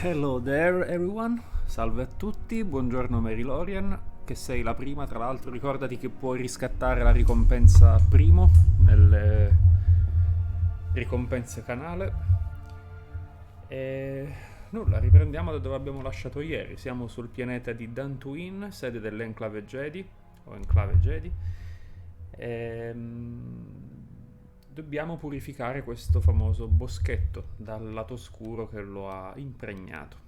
Hello there everyone, salve a tutti, buongiorno Marilorian, che sei la prima, tra l'altro ricordati che puoi riscattare la ricompensa primo nelle ricompense canale. E nulla, riprendiamo da dove abbiamo lasciato ieri, siamo sul pianeta di Dantooine, sede dell'Enclave Jedi, o Enclave Jedi. Dobbiamo purificare questo famoso boschetto dal lato oscuro che lo ha impregnato.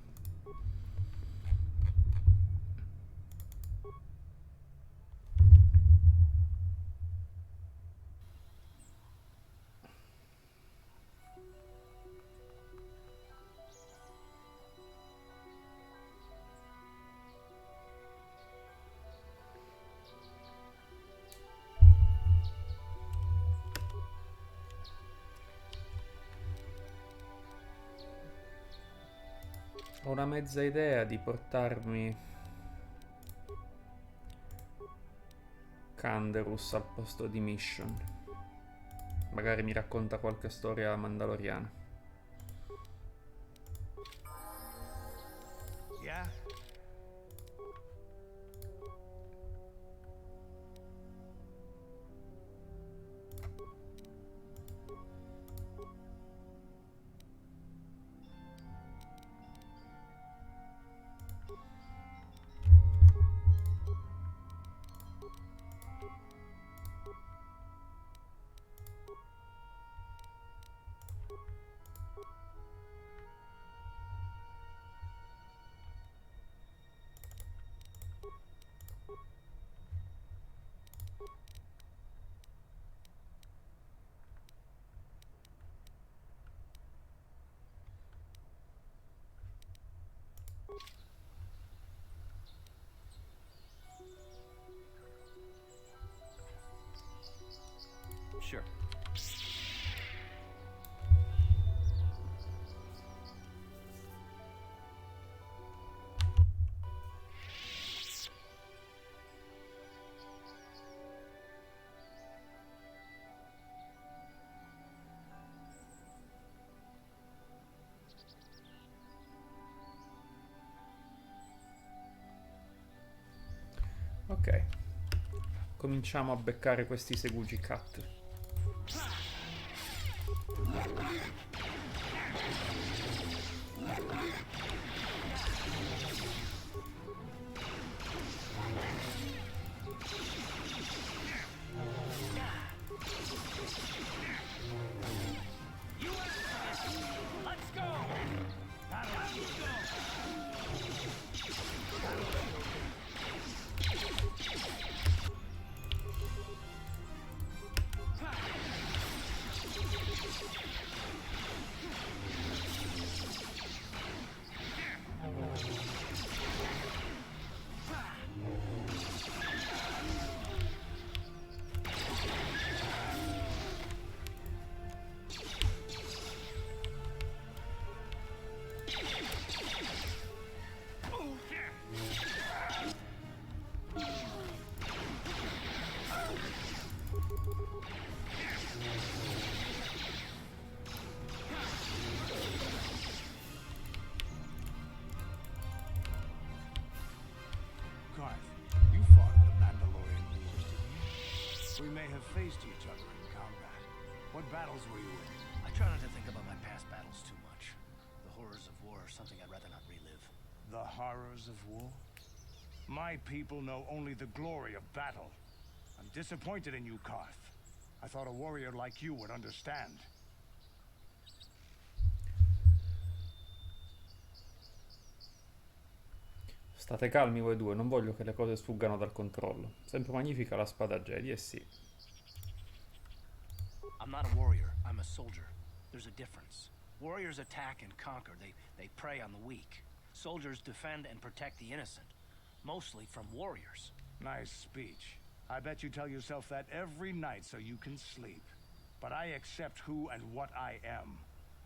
Ho una mezza idea di portarmi Canderus al posto di Mission. Magari mi racconta qualche storia mandaloriana. Yeah? Sure. Ok, cominciamo a beccare questi segugi cat. You fought in the Mandalorian Wars, didn't you? We may have faced each other in combat. What battles were you in? I try not to think about my past battles too much. The horrors of war are something I'd rather not relive. The horrors of war? My people know only the glory of battle. I'm disappointed in you, Karth. I thought a warrior like you would understand. State calmi voi due, non voglio che le cose sfuggano dal controllo. Sempre magnifica la spada Jedi, eh sì. I'm not a warrior, I'm a soldier. There's a difference. Warriors attack and conquer, they prey on the weak. Soldiers defend and protect the innocent. Mostly from warriors. Nice speech. I bet you tell yourself that every night so you can sleep. But I accept who and what I am.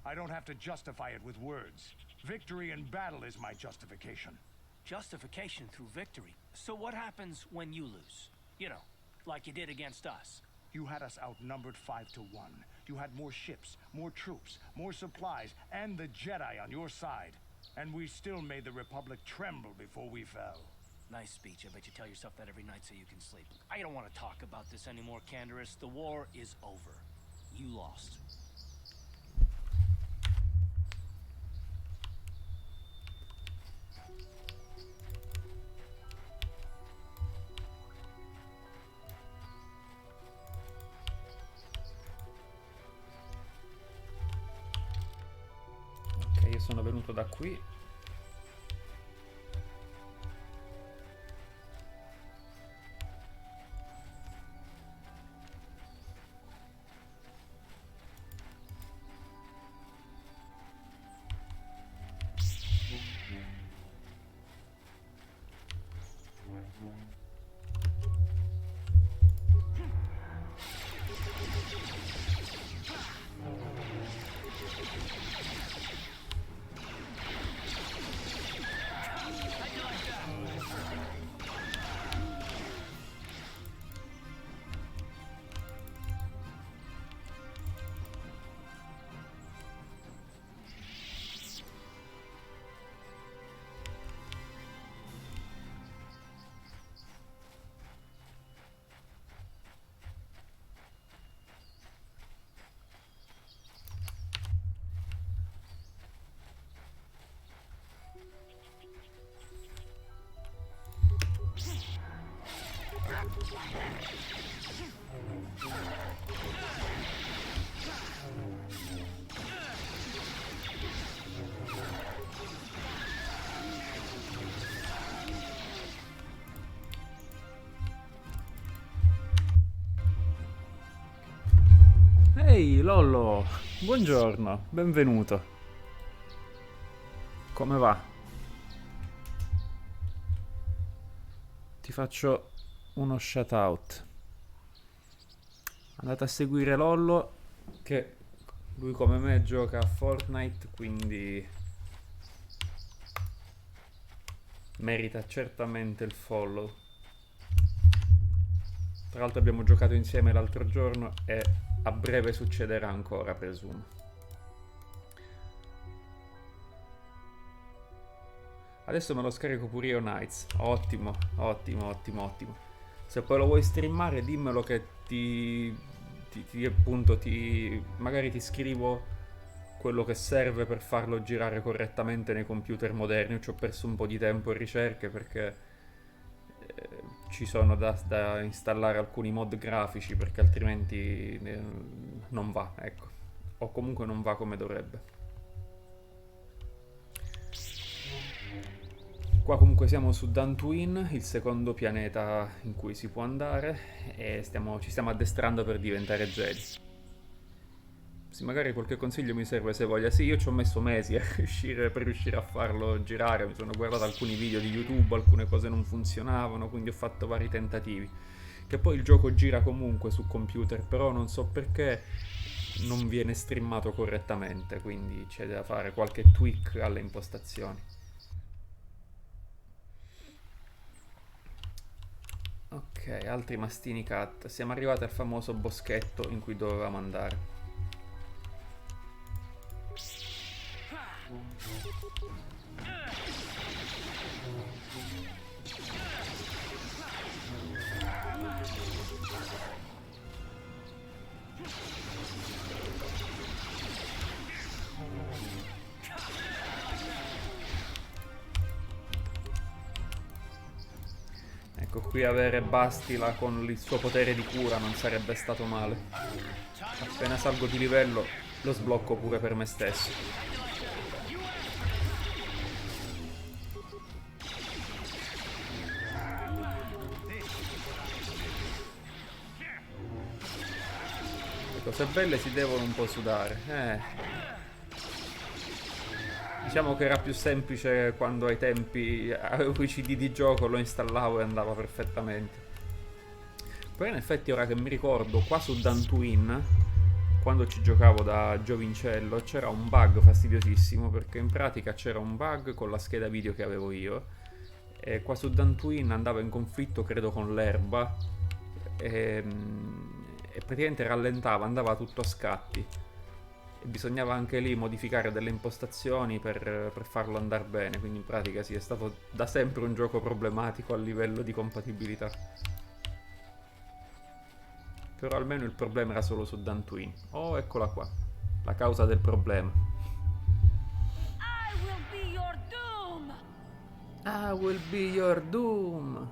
I don't have to justify it with words. Victory in battle is my justification. Justification through victory. So what happens when you lose? You know, like you did against us. You had us outnumbered 5 to 1. You had more ships, more troops, more supplies, and the Jedi on your side. And we still made the Republic tremble before we fell. Nice speech. I bet you tell yourself that every night so you can sleep. I don't want to talk about this anymore, Canderous. The war is over. You lost. Ok, io sono venuto da qui. Ehi Lollo, buongiorno, benvenuto. Come va? Ti faccio uno shout out. Andate a seguire Lollo, che lui come me gioca a Fortnite, quindi merita certamente il follow. Tra l'altro abbiamo giocato insieme l'altro giorno e a breve succederà ancora, presumo. Adesso me lo scarico pure io Nights. Ottimo, ottimo, ottimo, ottimo. Se poi lo vuoi streamare dimmelo che appunto magari ti scrivo quello che serve per farlo girare correttamente nei computer moderni. Io ci ho perso un po' di tempo in ricerche perché ci sono da installare alcuni mod grafici, perché altrimenti non va, ecco. O comunque non va come dovrebbe. Qua comunque siamo su Dantooine, il secondo pianeta in cui si può andare, e ci stiamo addestrando per diventare Jedi. Sì, magari qualche consiglio mi serve se voglia. Sì, io ci ho messo mesi per riuscire a farlo girare, mi sono guardato alcuni video di YouTube, alcune cose non funzionavano, quindi ho fatto vari tentativi. Che poi il gioco gira comunque su computer, però non so perché non viene streamato correttamente, quindi c'è da fare qualche tweak alle impostazioni. Ok, altri mastini cut. Siamo arrivati al famoso boschetto in cui dovevamo andare. Ecco, qui avere Bastila con il suo potere di cura non sarebbe stato male. Appena salgo di livello lo sblocco pure per me stesso. Le cose belle si devono un po' sudare. Diciamo che era più semplice quando ai tempi avevo i CD di gioco, lo installavo e andava perfettamente. Poi in effetti ora che mi ricordo, qua su Dantooine, quando ci giocavo da giovincello, c'era un bug fastidiosissimo, perché in pratica c'era un bug con la scheda video che avevo io, e qua su Dantooine andava in conflitto credo con l'erba, e praticamente rallentava, andava tutto a scatti. e bisognava anche lì modificare delle impostazioni per farlo andare bene, quindi in pratica sì, è stato da sempre un gioco problematico a livello di compatibilità. Però almeno il problema era solo su Dantooine. Oh, eccola qua, la causa del problema. I will be your doom! I will be your doom.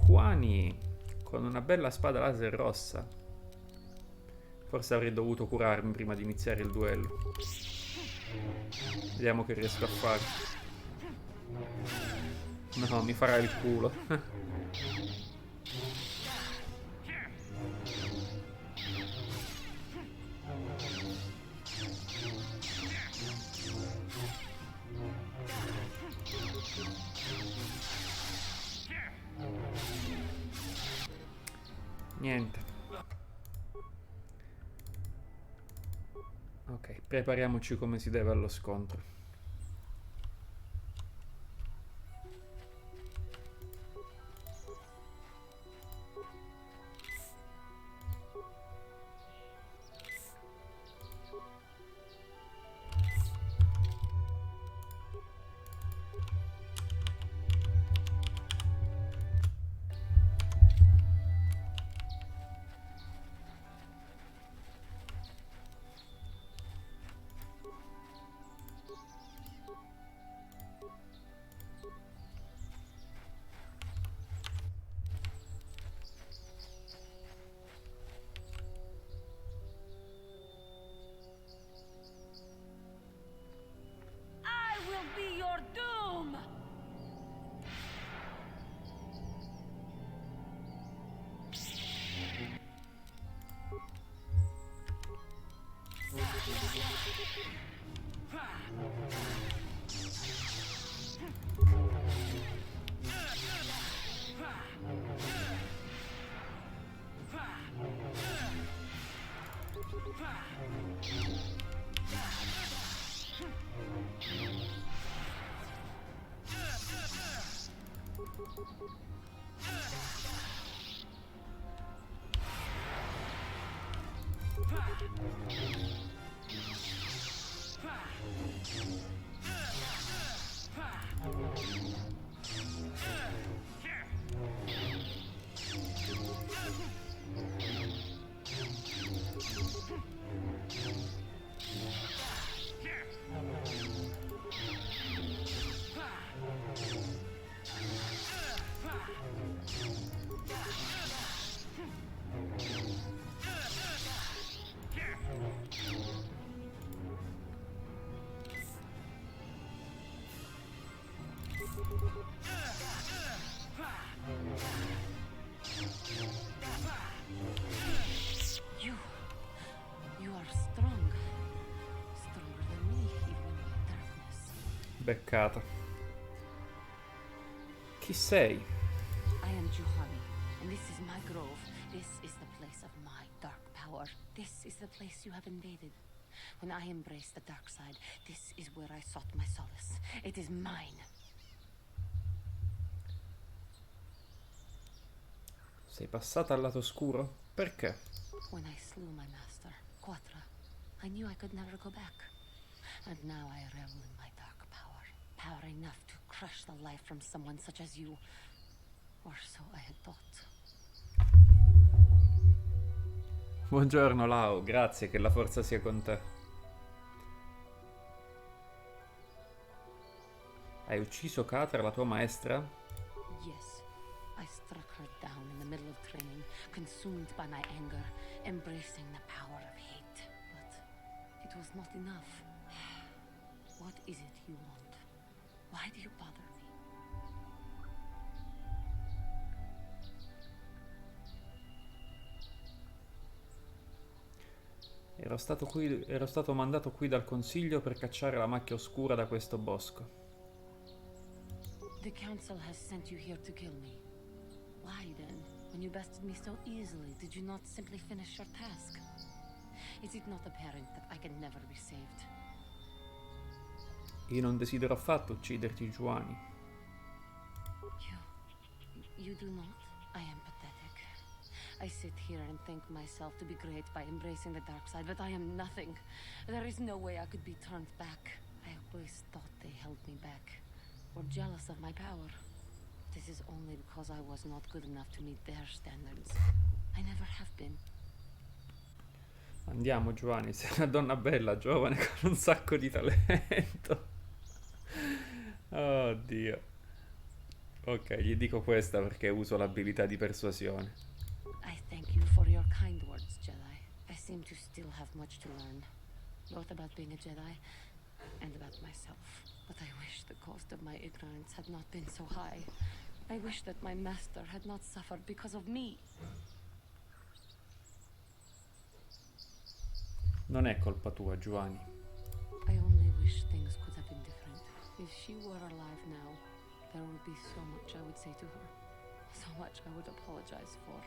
Juhani, con una bella spada laser rossa. Forse avrei dovuto curarmi prima di iniziare il duello. Vediamo che riesco a fare. No, mi farà il culo. Niente. Ok, prepariamoci come si deve allo scontro. I will be your doom! You are strong. Stronger than me, even in my darkness. Beccata. Chi sei? I am Juhani, and this is my grove. This is the place of my dark power. This is the place you have invaded. When I embraced the dark side, this is where I sought my solace. It is mine. Sei passata al lato oscuro? Perché? When I slew my master, Quatra, I knew I could never go back. And now I revel in my dark power. Power enough to crush the life from someone such as you. Or so I had thought. Buongiorno Lau, grazie, che la forza sia con te. Hai ucciso Catra, la tua maestra? Yes, I struck her down in the middle of training, consumed by my anger, embracing the power of hate. But it was not enough. What is it you want? Why do you bother me? Ero stato mandato qui dal consiglio per cacciare la macchia oscura da questo bosco. The council has sent you here to kill me. Why then, when you bested me so easily, did you not simply finish your task? Is it not apparent that I can never be saved? Io non desidero affatto ucciderti, Juhani. You do not? I am pathetic. I sit here and think myself to be great by embracing the dark side, but I am nothing. There is no way I could be turned back. I always thought they held me back, or jealous of my power. This is only because I was not good enough to meet their standards. I never have been. Andiamo, Juhani, sei una donna bella, giovane, con un sacco di talento. Oddio. Ok, gli dico questa perché uso l'abilità di persuasione. I thank you for your kind words, Jedi. I seem to still have much to learn, both about being a Jedi and about myself. But I wish the cost of my ignorance had not been so high. I wish that my master had not suffered because of me. Non è colpa tua, Juhani. I only wish things could have been different. If she were alive now, there would be so much I would say to her. So much I would apologize for.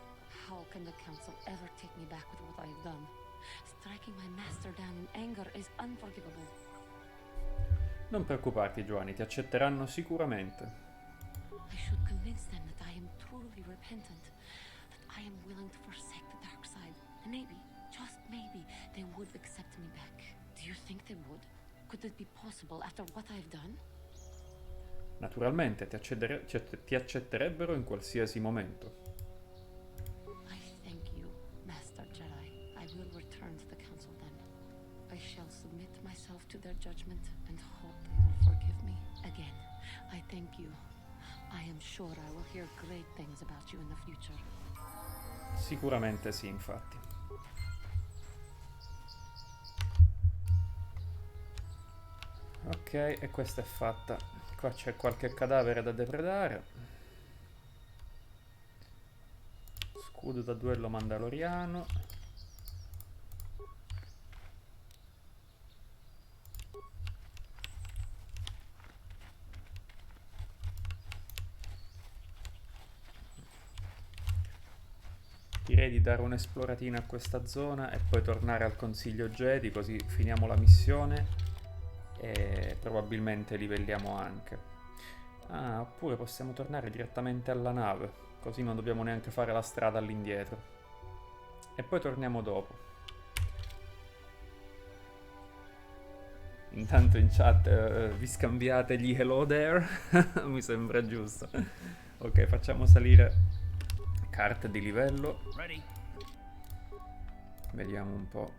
How can the council ever take me back with what I've done? Striking my master down in anger is unforgivable. Non preoccuparti, Juhani, ti accetteranno sicuramente. I should convince them that I am truly repentant, that I am willing to forsake the dark side, and maybe, just maybe, they would accept me back. Do you think they would? Could it be possible after what I've done? Naturalmente, ti accetterebbero in qualsiasi momento. I thank you, Master Jedi. I will return to the council then. I shall submit myself to their judgment and hope they will forgive me. Again, I thank you. I am sure I will hear great things about you in the future. Sicuramente sì, infatti. Ok, e questa è fatta. Qua c'è qualche cadavere da depredare. Scudo da duello mandaloriano. Direi di dare un'esploratina a questa zona e poi tornare al Consiglio Jedi, così finiamo la missione e probabilmente livelliamo anche. Ah, oppure possiamo tornare direttamente alla nave, così non dobbiamo neanche fare la strada all'indietro. E poi torniamo dopo. Intanto in chat vi scambiate gli hello there, mi sembra giusto. Ok, facciamo salire carte di livello. Ready? Vediamo un po'.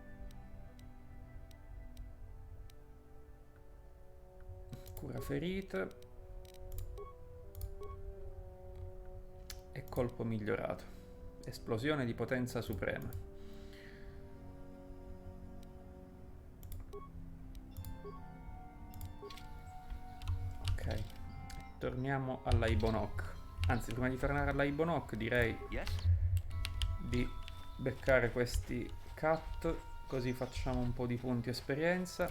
Cura ferite. E colpo migliorato. Esplosione di potenza suprema. Ok. Torniamo alla Ibonok. Anzi, prima di tornare alla Ibonok direi di beccare questi cat, così facciamo un po' di punti esperienza.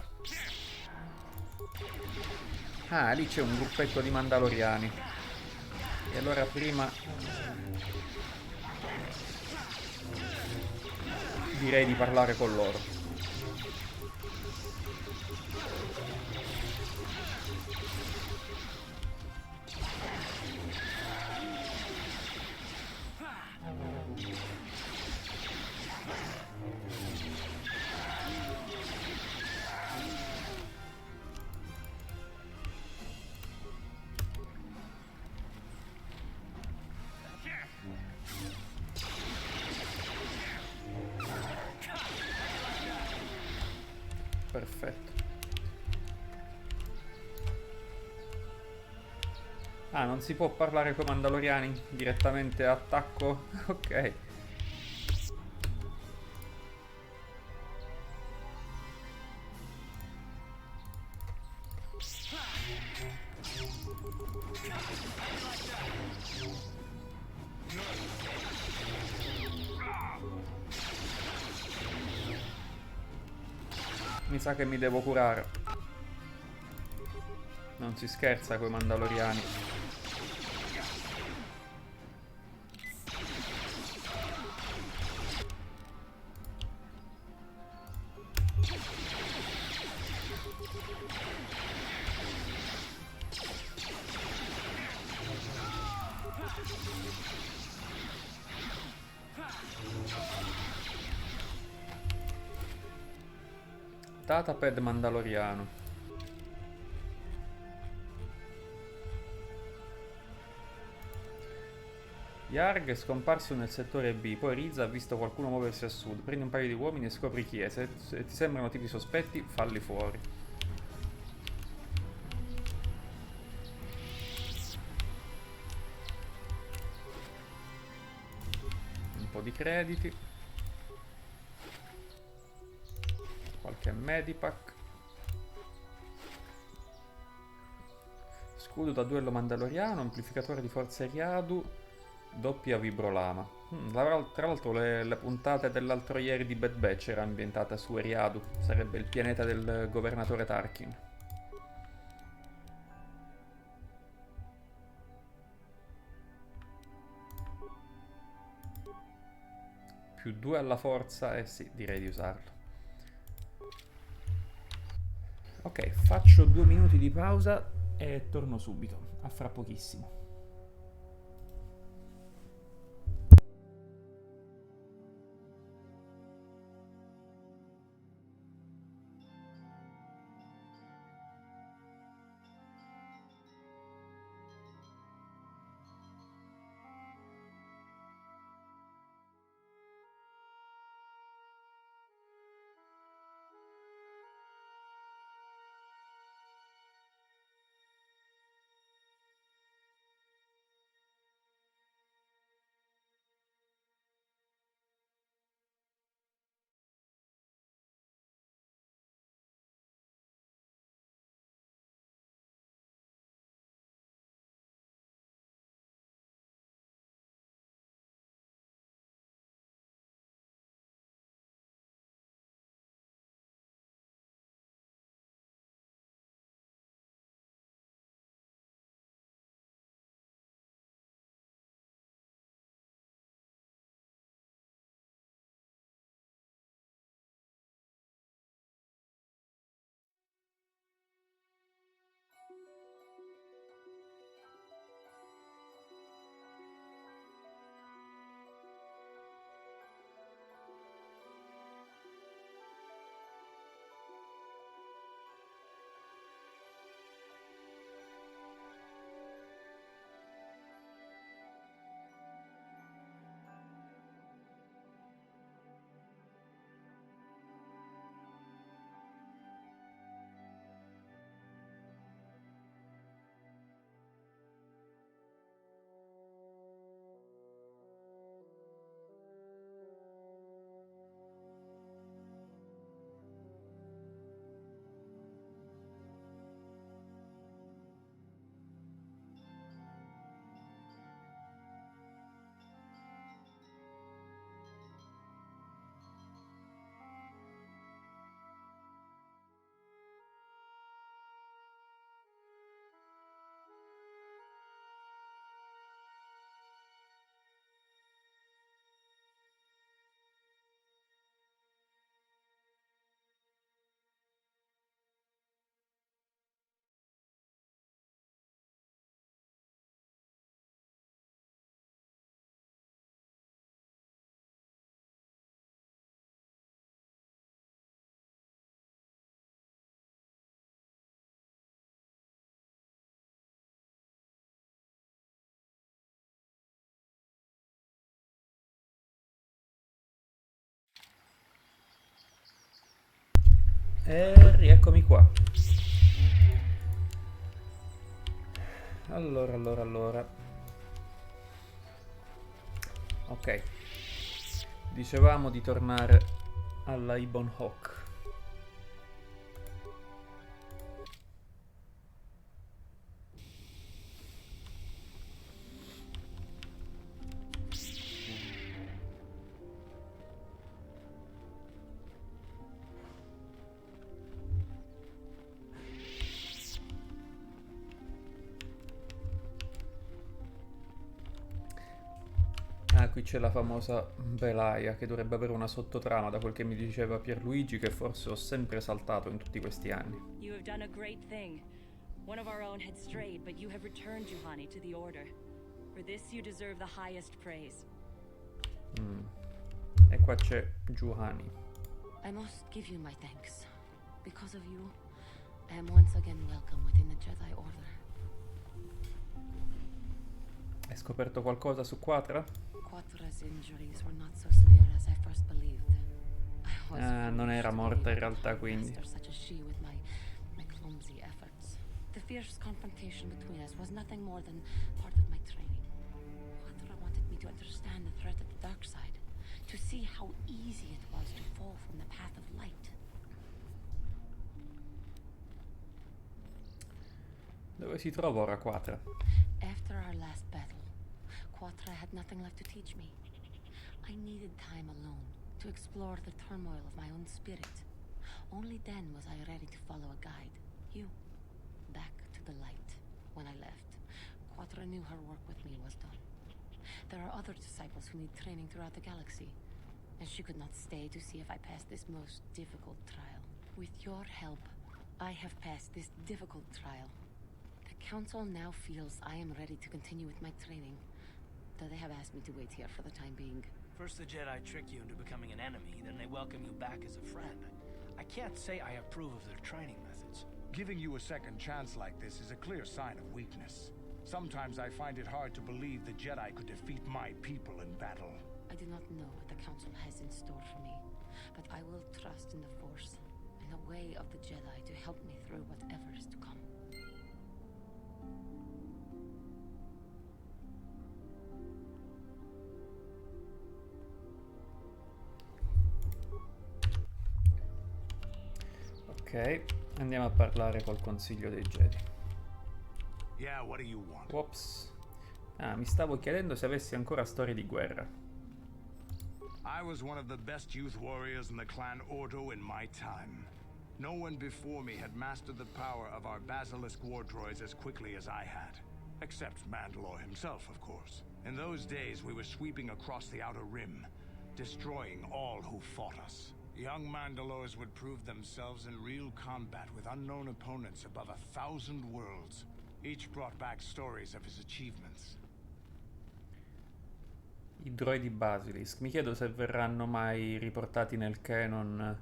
Ah, lì c'è un gruppetto di mandaloriani. E allora prima direi di parlare con loro. Perfetto. Ah, non si può parlare con i mandaloriani direttamente attacco? Ok. Mi sa che mi devo curare. Non si scherza coi mandaloriani. Datapad mandaloriano. Yarg è scomparso nel settore B, poi Riz ha visto qualcuno muoversi a sud. Prendi un paio di uomini e scopri chi è. Se ti sembrano tipi sospetti, falli fuori. Un po' di crediti. Qualche medipack. Scudo da duello mandaloriano, amplificatore di forze Riadu, doppia vibrolama. Tra l'altro le puntate dell'altro ieri di Bad Batch era ambientata su Eriadu, sarebbe il pianeta del governatore Tarkin. Più 2 alla forza, eh sì, direi di usarlo. Ok, faccio 2 minuti di pausa e torno subito, a fra pochissimo. E rieccomi qua. Allora. Ok. Dicevamo di tornare alla Ibon Hawk. Ah, qui c'è la famosa Belaia che dovrebbe avere una sottotrama, da quel che mi diceva Pierluigi, che forse ho sempre saltato in tutti questi anni. You have done a great thing. One of our own had strayed, but you have returned Juhani to the Order. For this you deserve the highest praise. E qua c'è Juhani. I must give you my thanks. Because of you, I am once again welcome within the Jedi Order. Hai scoperto qualcosa su Quatra? Quatra's injuries were not so severe as I first believed. I was Non foolish era to morta in believe I could realtà, quindi. master such as she with my clumsy efforts. The fierce confrontation between us was nothing more than part of my training. Quatra wanted me to understand the threat of the dark side, to see how easy it was to fall from the path of light. Dove si trova ora Quatra? After our last battle, Quatra had nothing left to teach me. I needed time alone to explore the turmoil of my own spirit. Only then was I ready to follow a guide, you, back to the light. When I left, Quatra knew her work with me was done. There are other disciples who need training throughout the galaxy, and she could not stay to see if I passed this most difficult trial. With your help, I have passed this difficult trial. The Council now feels I am ready to continue with my training, though they have asked me to wait here for the time being. First the Jedi trick you into becoming an enemy, then they welcome you back as a friend. I can't say I approve of their training methods. Giving you a second chance like this is a clear sign of weakness. Sometimes I find it hard to believe the Jedi could defeat my people in battle. I do not know what the Council has in store for me, but I will trust in the Force and the way of the Jedi to help me through whatever is to come. Ok, andiamo a parlare col Consiglio dei Jedi. Yeah, what do you want? Ops. Ah, mi stavo chiedendo se avessi ancora storie di guerra. I was one of the best youth warriors in the clan Ordo in my time. No one before me had mastered the power of our basilisk war droids as quickly as I had. Except Mandalore himself, of course. In those days, we were sweeping across the Outer Rim, destroying all who fought us. Young Mandalores would prove themselves in real combat with unknown opponents above 1,000 worlds. Each brought back stories of his achievements. I droidi Basilisk. Mi chiedo se verranno mai riportati nel canon,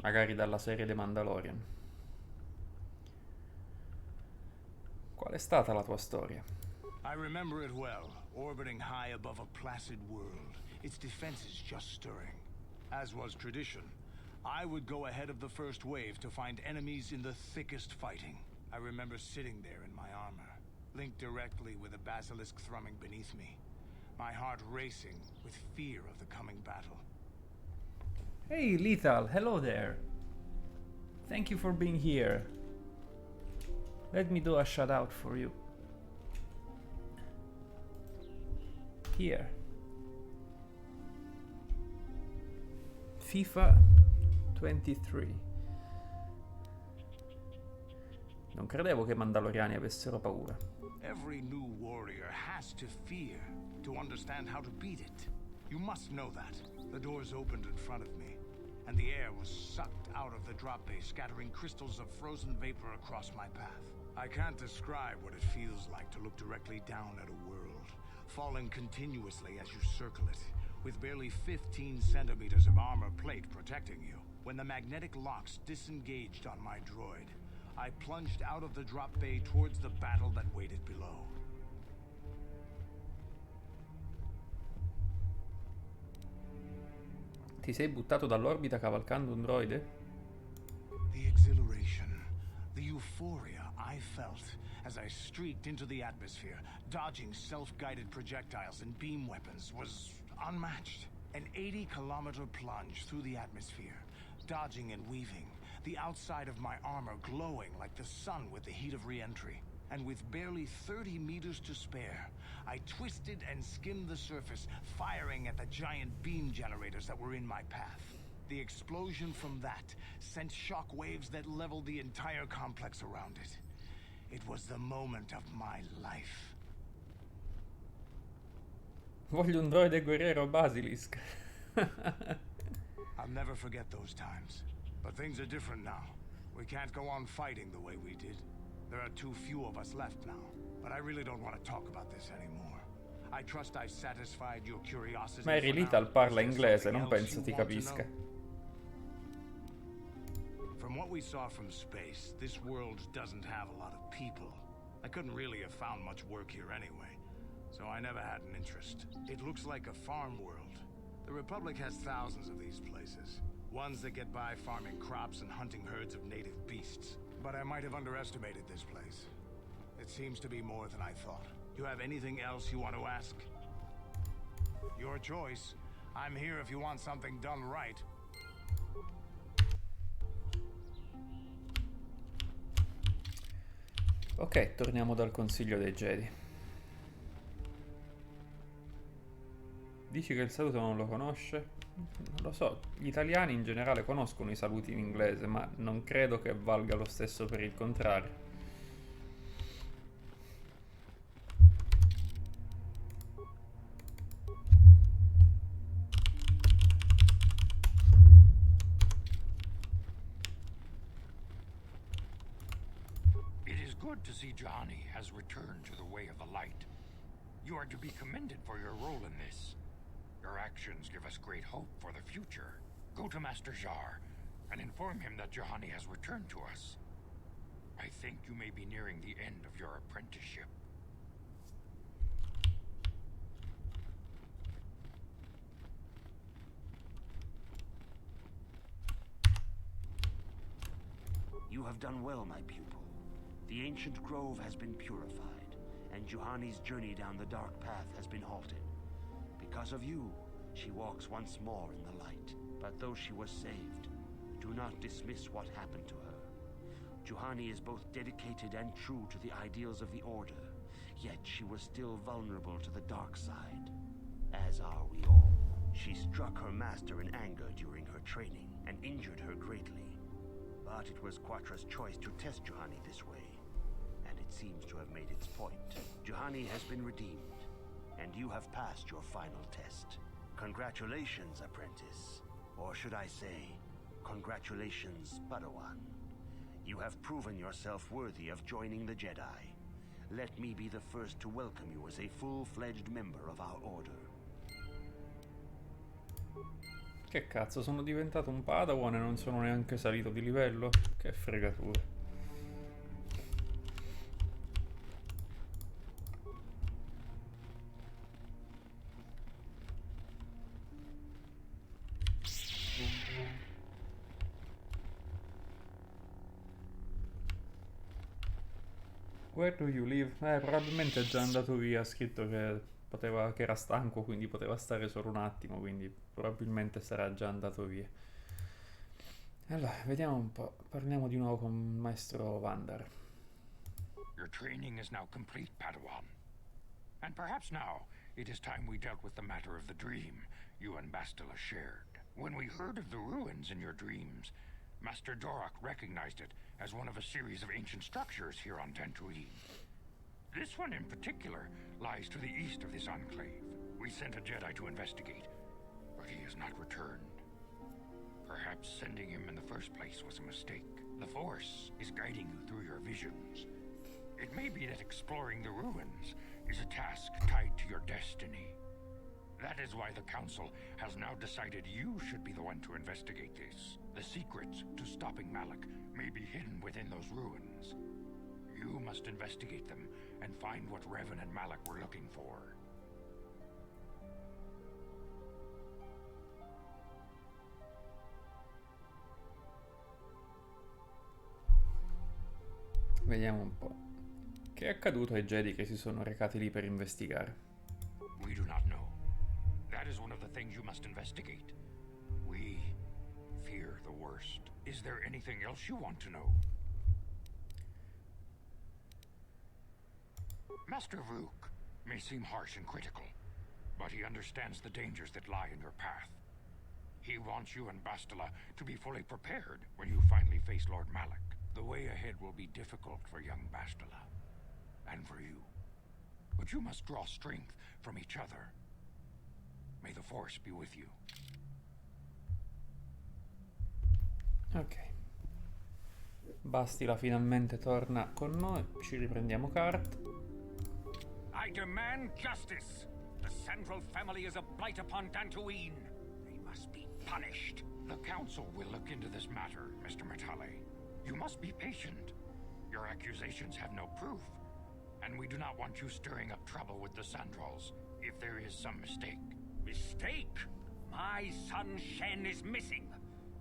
magari dalla serie The Mandalorian. Qual è stata la tua storia? I remember it well, orbiting high above a placid world, its defenses just stirring. As was tradition, I would go ahead of the first wave to find enemies in the thickest fighting. I remember sitting there in my armor, linked directly with a basilisk thrumming beneath me, my heart racing with fear of the coming battle. Hey Lethal, hello there. Thank you for being here. Let me do a shout out for you. Here. FIFA 23. Non credevo che i Mandaloriani avessero paura. Every new warrior has to fear to understand how to beat it. You must know that. The doors opened in front of me, and the air was sucked out of the drop bay, scattering crystals of frozen vapor across my path. I can't describe what it feels like to look directly down at a world, falling continuously as you circle it, with barely 15 centimeters of armor plate protecting you. When the magnetic locks disengaged on my droid, I plunged out of the drop bay towards the battle that waited below. Ti sei buttato dall'orbita cavalcando un droide? The exhilaration, the euphoria I felt as I streaked into the atmosphere, dodging self-guided projectiles and beam weapons, was unmatched. An 80-kilometer plunge through the atmosphere, dodging and weaving, the outside of my armor glowing like the sun with the heat of re-entry. And with barely 30 meters to spare, I twisted and skimmed the surface, firing at the giant beam generators that were in my path. The explosion from that sent shock waves that leveled the entire complex around it. It was the moment of my life. Voglio un droide guerriero Basilisk. I'll never forget those times. But things are different now. We can't go on fighting the way we did. There are too few of us left now. But I really don't want to talk about this anymore. I trust I've satisfied your curiosity. Mary for now. Little parla Is there inglese, something non else penso you ti want to capisca. know? From From what we saw from space, this world doesn't have a lot of people. I couldn't really have found much work here anyway, so I never had an interest. It looks like a farm world. The Republic has thousands of these places. Ones that get by farming crops and hunting herds of native beasts. But I might have underestimated this place. It seems to be more than I thought. You have anything else you want to ask? Your choice. I'm here if you want something done right. Ok, torniamo dal Consiglio dei Jedi. Dici che il saluto non lo conosce? Non lo so, gli italiani in generale conoscono i saluti in inglese, ma non credo che valga lo stesso per il contrario. It is good to see Juhani has returned to the way of the light. You are to be commended for your role in this. Your actions give us great hope for the future. Go to Master Jar and inform him that Juhani has returned to us. I think you may be nearing the end of your apprenticeship. You have done well, my pupil. The ancient grove has been purified, and Juhani's journey down the dark path has been halted. Because of you, she walks once more in the light. But though she was saved, do not dismiss what happened to her. Juhani is both dedicated and true to the ideals of the Order, yet she was still vulnerable to the dark side, as are we all. She struck her master in anger during her training and injured her greatly. But it was Quatra's choice to test Juhani this way, and it seems to have made its point. Juhani has been redeemed, and you have passed your final test. Congratulations, apprentice. Or should I say, congratulations, Padawan. You have proven yourself worthy of joining the Jedi. Let me be the first to welcome you as a full-fledged member of our order. Che cazzo, sono diventato un Padawan e non sono neanche salito di livello? Che fregatura. Where do you live? Probabilmente è già andato via, ha scritto che che era stanco, quindi poteva stare solo un attimo, quindi probabilmente sarà già andato via. Allora, vediamo un po'. Parliamo di nuovo con il maestro Vandar. Your training is now complete, Padawan. And perhaps now it is time we dealt with the matter of the dream you and Bastila shared. When we heard of the ruins in your dreams, Master Dorak recognized it as one of a series of ancient structures here on Dantooine. This one in particular lies to the east of this enclave. We sent a Jedi to investigate, but he has not returned. Perhaps sending him in the first place was a mistake. The Force is guiding you through your visions. It may be that exploring the ruins is a task tied to your destiny. That is why the Council has now decided you should be the one to investigate this. The secrets to stopping Malak may be hidden within those ruins. You must investigate them and find what Revan and Malak were looking for. Vediamo un po'. Che è accaduto ai Jedi che si sono recati lì per investigare? We do not know. That is one of the things you must investigate. We fear the worst. Is there anything else you want to know? Master Vuk may seem harsh and critical, but he understands the dangers that lie in your path. He wants you and Bastila to be fully prepared when you finally face Lord Malak. The way ahead will be difficult for young Bastila, and for you. But you must draw strength from each other. May the Force be with you. Ok. Bastila finalmente torna con noi. Ci riprendiamo Kart. I demand justice. The Sandral family is a blight upon Dantooine. They must be punished. The Council will look into this matter, Mr. Matale. You must be patient. Your accusations have no proof, and we do not want you stirring up trouble with the Sandrals if there is some mistake. Mistake? My son Shen is missing.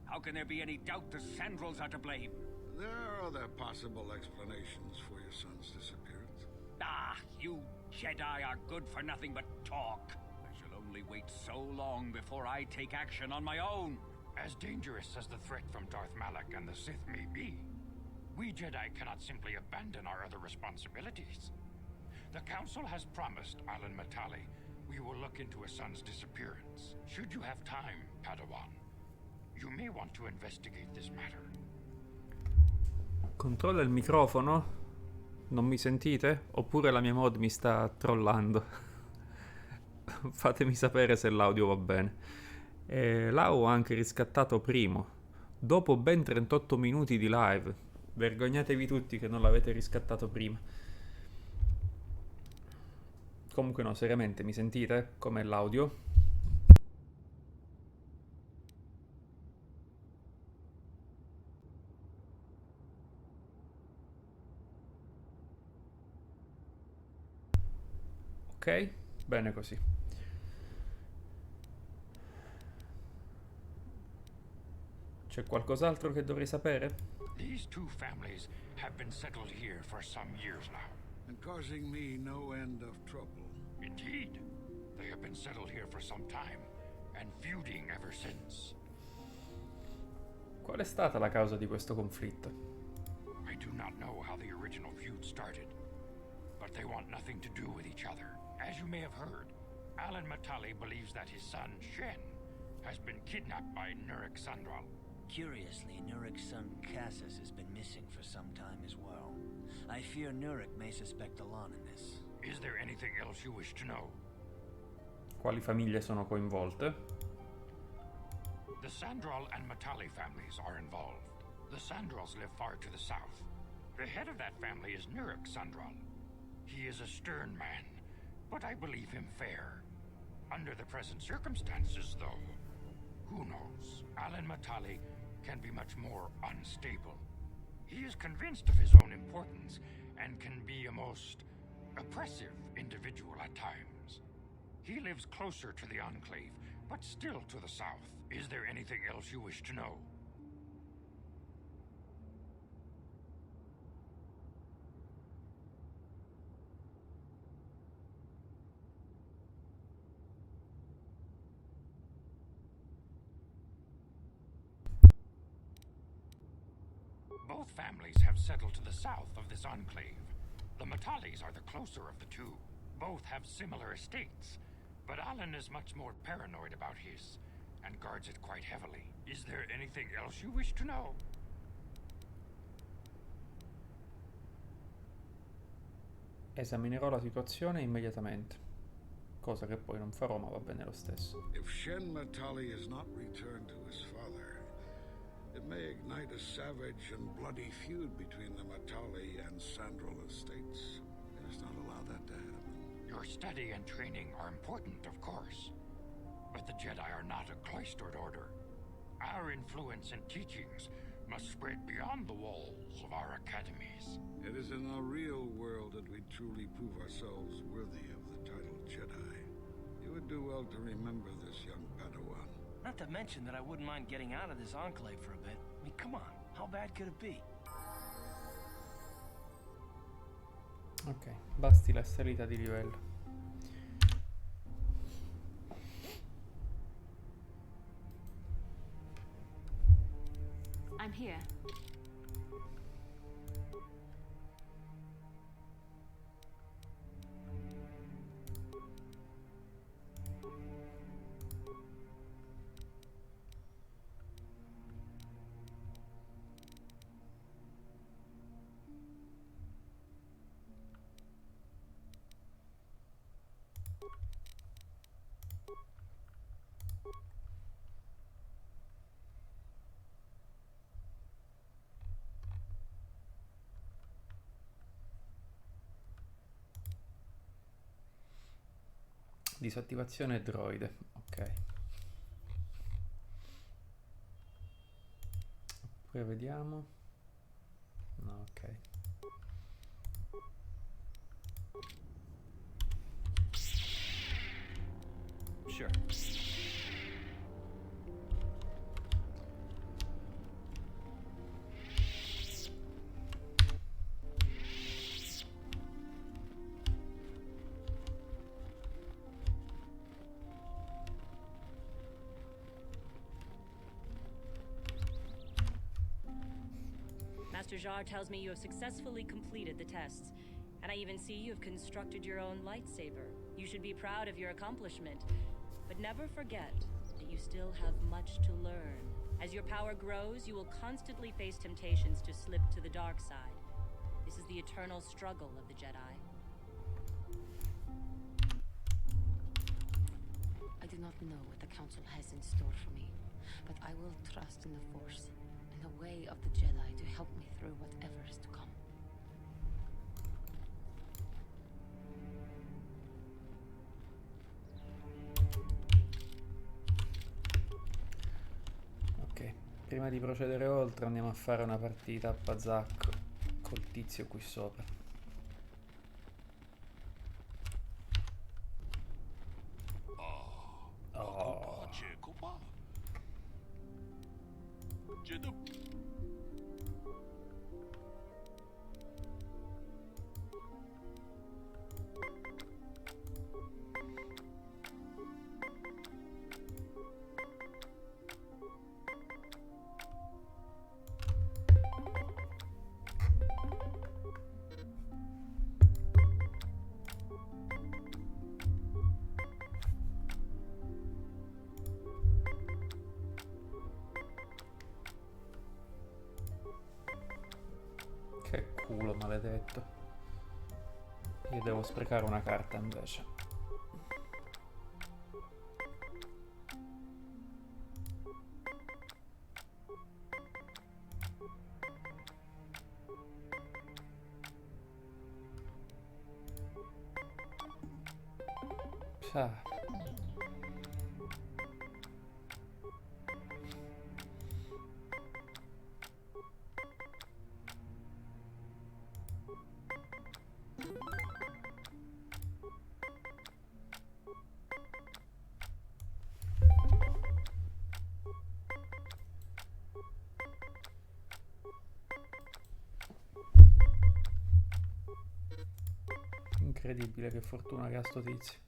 How can there be any doubt the Sandrals are to blame? There are other possible explanations for your son's disappearance. Ah, you Jedi are good for nothing but talk. I shall only wait so long before I take action on my own. As dangerous as the threat from Darth Malak and the Sith may be, we Jedi cannot simply abandon our other responsibilities. The Council has promised Alan Matale we will look into a son's disappearance. Should you have time, Padawan, you may want to investigate this matter. Controlla il microfono? Non mi sentite? Oppure la mia mod mi sta trollando? Fatemi sapere se l'audio va bene. L'ho anche riscattato primo, dopo ben 38 minuti di live. Vergognatevi tutti che non l'avete riscattato prima. Comunque no, seriamente, mi sentite? Com'è l'audio? Ok? Bene così. C'è qualcos'altro che dovrei sapere? These two families have been settled here for some years now. And causing me no end of trouble. Indeed. They have been settled here for some time, and feuding ever since. Qual è stata la causa di questo conflitto? I do not know how the original feud started, but they want nothing to do with each other. As you may have heard, Alan Matale believes that his son, Shen, has been kidnapped by Nurik Sandral. Curiously, Nurik's son Casus has been missing for some time as well. I fear Nurik may suspect Alan in this. Is there anything else you wish to know? Quali famiglie sono coinvolte? The Sandral and Matale families are involved. The Sandrals live far to the south. The head of that family is Nurik Sandral. He is a stern man, but I believe him fair. Under the present circumstances, though, who knows? Alan Matale can be much more unstable. He is convinced of his own importance and can be a most oppressive individual at times. He lives closer to the Enclave, but still to the south. Is there anything else you wish to know? Both families have settled to the south of this enclave. The Matales are the closer of the two. Both have similar estates, but Alan is much more paranoid about his, and guards it quite heavily. Is there anything else you wish to know? Esaminerò la situazione immediatamente, cosa che poi non farò, ma va bene lo stesso. If Shen Matale is not returned to his father, it may ignite a savage and bloody feud between the Matale and Sandral estates. Let us not allow that to happen. Your study and training are important, of course, but the Jedi are not a cloistered order. Our influence and teachings must spread beyond the walls of our academies. It is in the real world that we truly prove ourselves worthy of the title Jedi. You would do well to remember this, young Padawan. Not to mention that I wouldn't mind getting out of this enclave for a bit. I mean, come on, how bad could it be? Ok, basti la salita di livello. I'm here. Disattivazione droide, ok. Poi vediamo. No, ok. Sure. Master Jar tells me you have successfully completed the tests, and I even see you have constructed your own lightsaber. You should be proud of your accomplishment, but never forget that you still have much to learn. As your power grows, you will constantly face temptations to slip to the dark side. This is the eternal struggle of the Jedi. I do not know what the Council has in store for me, but I will trust in the Force and the way of the Jedi to help me through whatever is to come. Ok, prima di procedere oltre andiamo a fare una partita a Bazak col tizio qui sopra. Oh. Che culo maledetto. Io devo sprecare una carta invece. Sa. Incredibile che fortuna che ha sto tizio.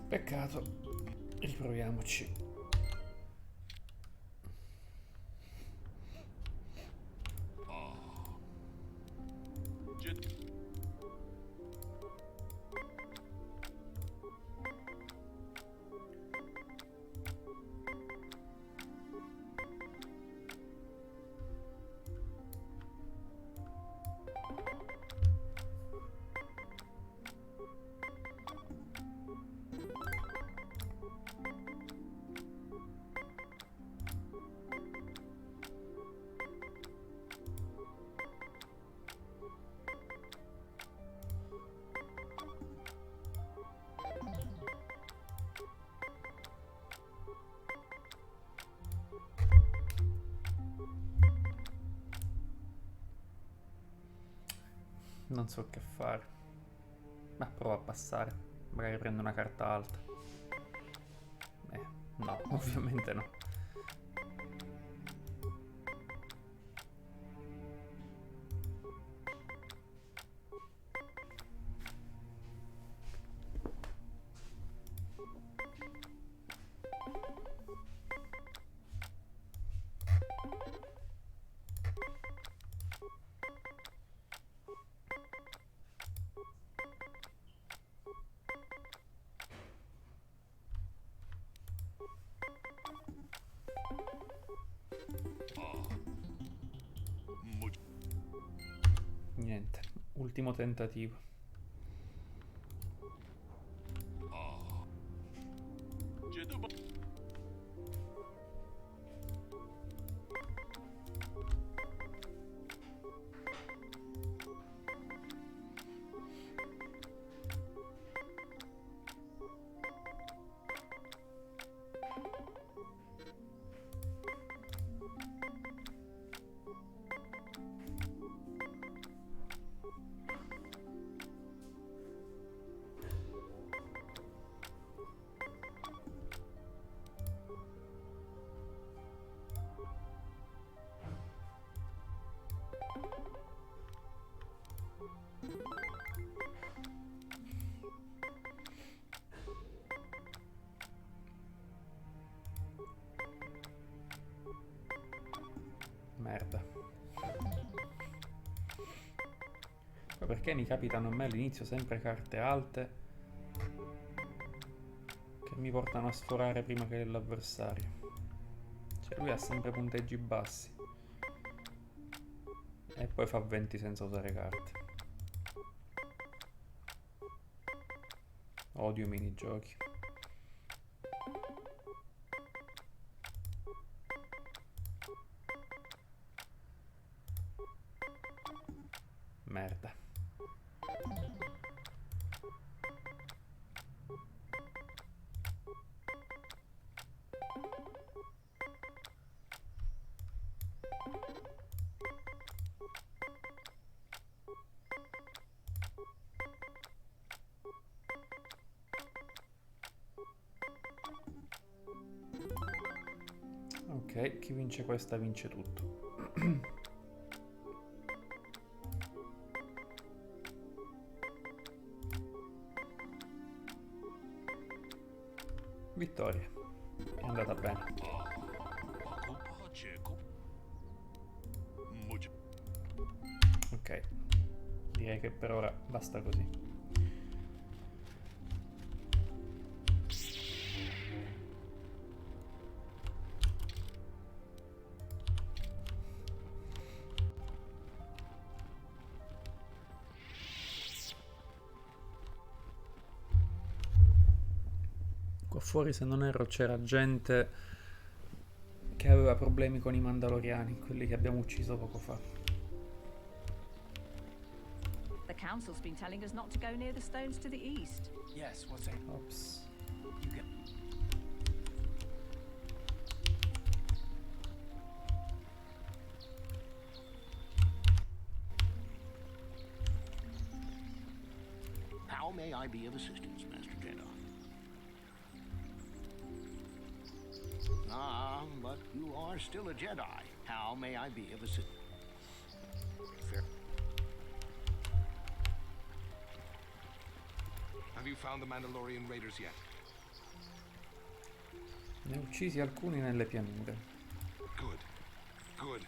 Peccato. Riproviamoci. Non so che fare. Ma provo a passare. Magari prendo una carta alta. No, ovviamente no. Niente, ultimo tentativo. Merda. Poi perché mi capitano a me all'inizio sempre carte alte che mi portano a sforare prima che l'avversario? Cioè lui ha sempre punteggi bassi e poi fa 20 senza usare carte. Odio i minigiochi. Merda. Ok, chi vince questa vince tutto. Vittoria. È andata bene. Ok. Direi che per ora basta così. Qua fuori, se non erro, c'era gente che aveva problemi con i Mandaloriani, quelli che abbiamo ucciso poco fa. The council's been telling us not to go near the stones to the east. Yes, what's that? Ops. You get... How may I be of assistance, Master Jedi? Ah, but you are still a Jedi. How may I be of assistance? Fair. Have you found the Mandalorian raiders yet? Ne ho uccisi alcuni nelle pianure. Good. Good.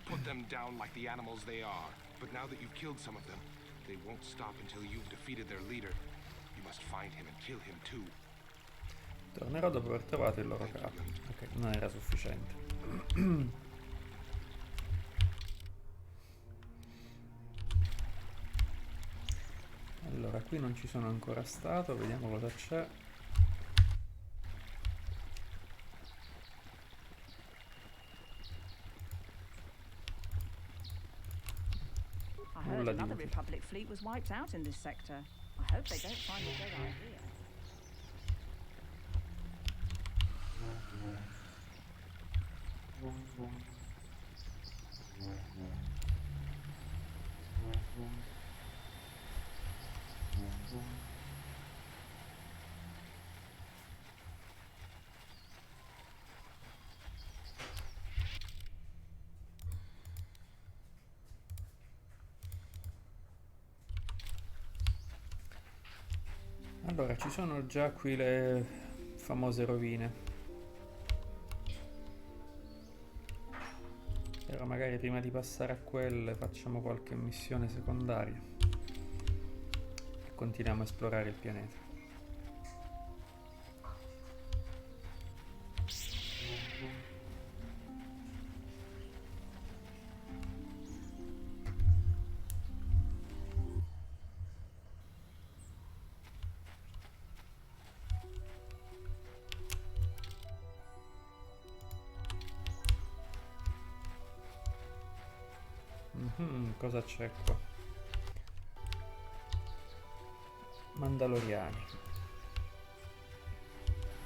Put them down like the animals they are. But now that you've killed some of them, they won't stop until you've defeated their leader. You must find him and kill him too. Tornerò dopo aver trovato il loro capo. Ok, non era sufficiente. Allora, qui non ci sono ancora stato, vediamo cosa c'è. I heard another Republic fleet was wiped out in this sector. I hope they don't find the Jedi here. Allora, ci sono già qui le famose rovine. Però magari prima di passare a quelle facciamo qualche missione secondaria e continuiamo a esplorare il pianeta. Cosa c'è qua? Mandaloriani.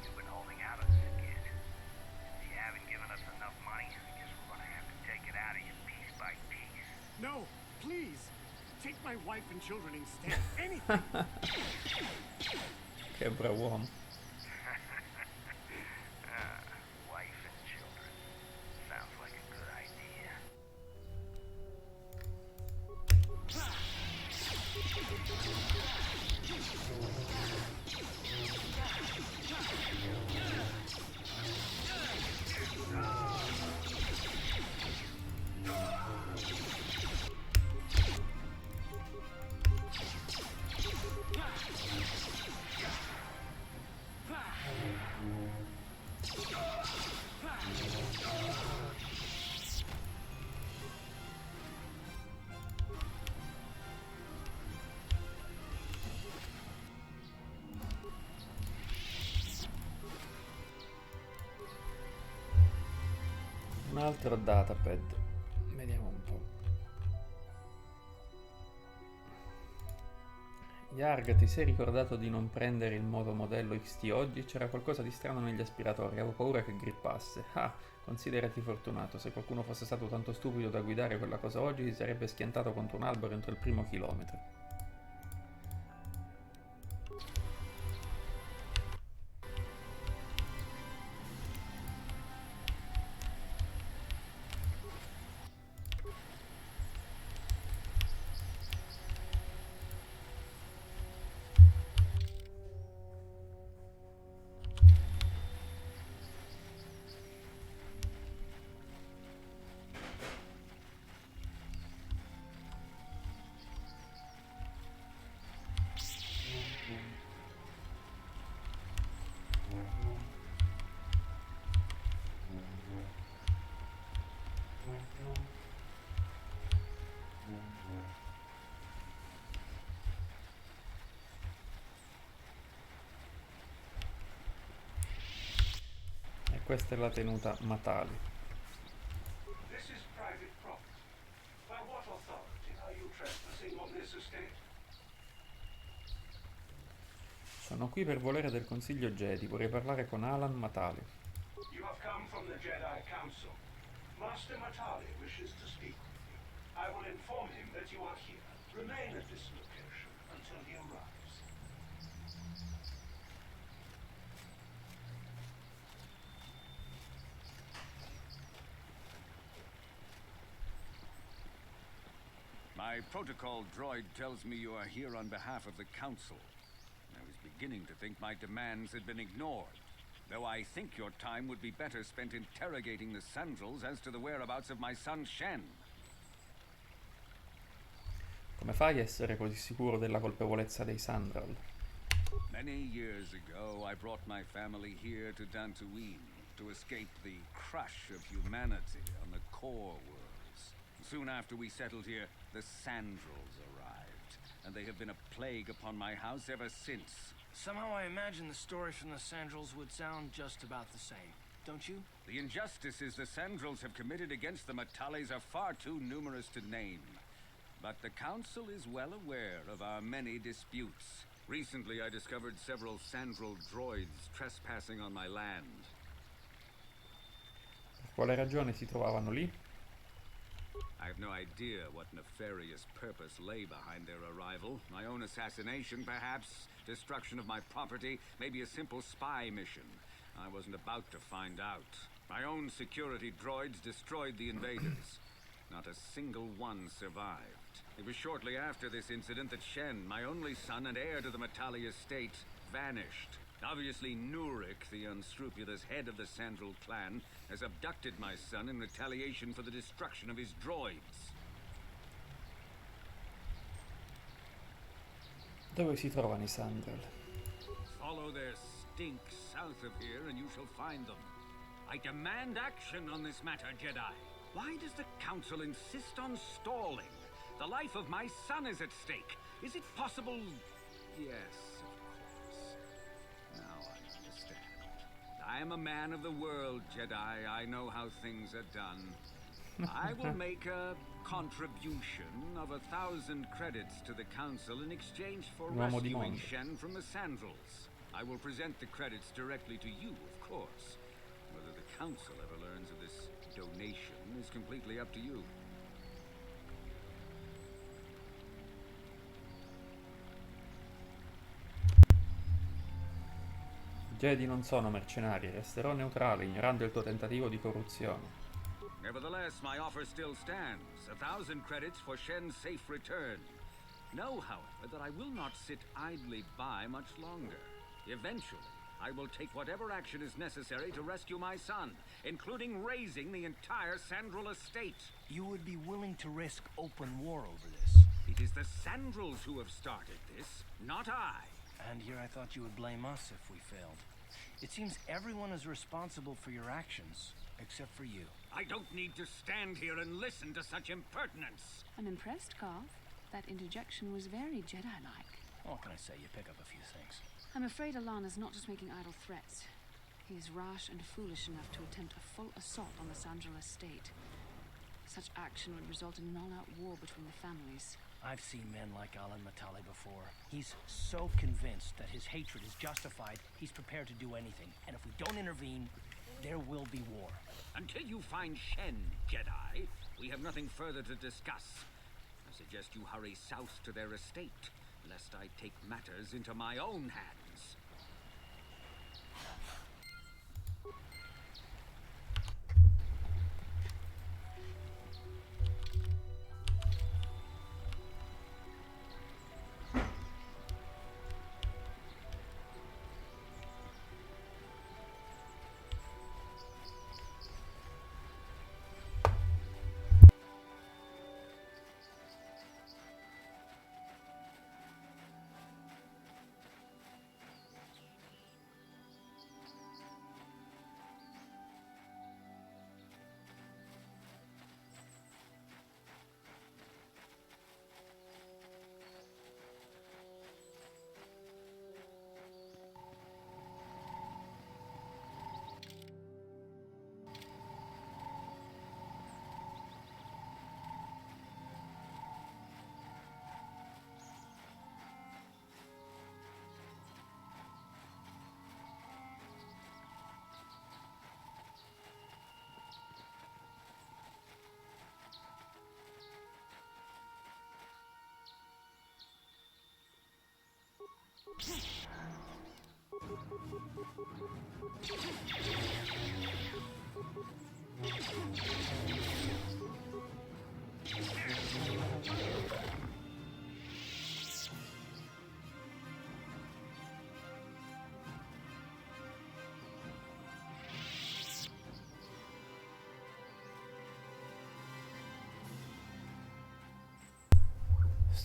You've been holding out on this kid. If you haven't given us enough money, I guess we're gonna have to take it out of you piece by piece. No, please. Take my wife and children instead. Anything. Che bravo uomo. Wife and children. Sounds like a good idea. Un altro datapad. Vediamo un po'. Yarg, ti sei ricordato di non prendere il nuovo modello XT oggi? C'era qualcosa di strano negli aspiratori, avevo paura che grippasse. Ah, considerati fortunato, se qualcuno fosse stato tanto stupido da guidare quella cosa oggi si sarebbe schiantato contro un albero entro il primo chilometro. E questa è la tenuta Matale. This is private property. By what authority are you trespassing on this estate? Sono qui per volere del Consiglio Jedi, vorrei parlare con Matale. You have come from the Jedi Council. Master Matale wishes to speak with you. I will inform him that you are here. Remain at this location until he arrives. My protocol droid tells me you are here on behalf of the Council. I was beginning to think my demands had been ignored, though I think your time would be better spent interrogating the Sandrals as to the whereabouts of my son Shen. Come fai a essere così sicuro della colpevolezza dei Sandral? Many years ago, I brought my family here to Dantooine to escape the crush of humanity on the core worlds. Soon after we settled here, the Sandrals arrived, and they have been a plague upon my house ever since. Somehow I imagine the story from the Sandrals would sound just about the same, don't you? The injustices the Sandrals have committed against the Matales are far too numerous to name. But the Council is well aware of our many disputes. Recently, I discovered several Sandral droids trespassing on my land. Per quale ragione si trovavano lì? I have no idea what nefarious purpose lay behind their arrival. My own assassination, perhaps. Destruction of my property. Maybe a simple spy mission. I wasn't about to find out. My own security droids destroyed the invaders. Not a single one survived. It was shortly after this incident that Shen, my only son and heir to the Matale estate, vanished. Obviously, Nurik, the unscrupulous head of the Sandral clan, has abducted my son in retaliation for the destruction of his droids. Dove si trovano i Sandral? Follow their stink south of here and you shall find them. I demand action on this matter, Jedi. Why does the Council insist on stalling? The life of my son is at stake. Is it possible? Yes, of course. Now I understand. I am a man of the world, Jedi. I know how things are done. I will make a contribution of 1,000 credits to the Council in exchange for Uomo di rescuing mondo. Shen from the Sandrals. I will present the credits directly to you, of course. Whether the Council ever learns of this donation is completely up to you. I Jedi non sono mercenari, resterò neutrale, ignorando il tuo tentativo di corruzione. Nevertheless, my offer still stands. 1,000 credits for Shen's safe return. Know, however, that I will not sit idly by much longer. Eventually, I will take whatever action is necessary to rescue my son, including raising the entire Sandral estate. You would be willing to risk open war over this. It is the Sandrals who have started this, not I. And here I thought you would blame us if we failed. It seems everyone is responsible for your actions, except for you. I don't need to stand here and listen to such impertinence. I'm impressed, Carl. That interjection was very Jedi-like. What can I say? You pick up a few things. I'm afraid Alana's not just making idle threats. He is rash and foolish enough to attempt a full assault on the Sandral estate. Such action would result in an all-out war between the families. I've seen men like Matale before. He's so convinced that his hatred is justified, he's prepared to do anything. And if we don't intervene, there will be war. Until you find Shen, Jedi, we have nothing further to discuss. I suggest you hurry south to their estate, lest I take matters into my own hands.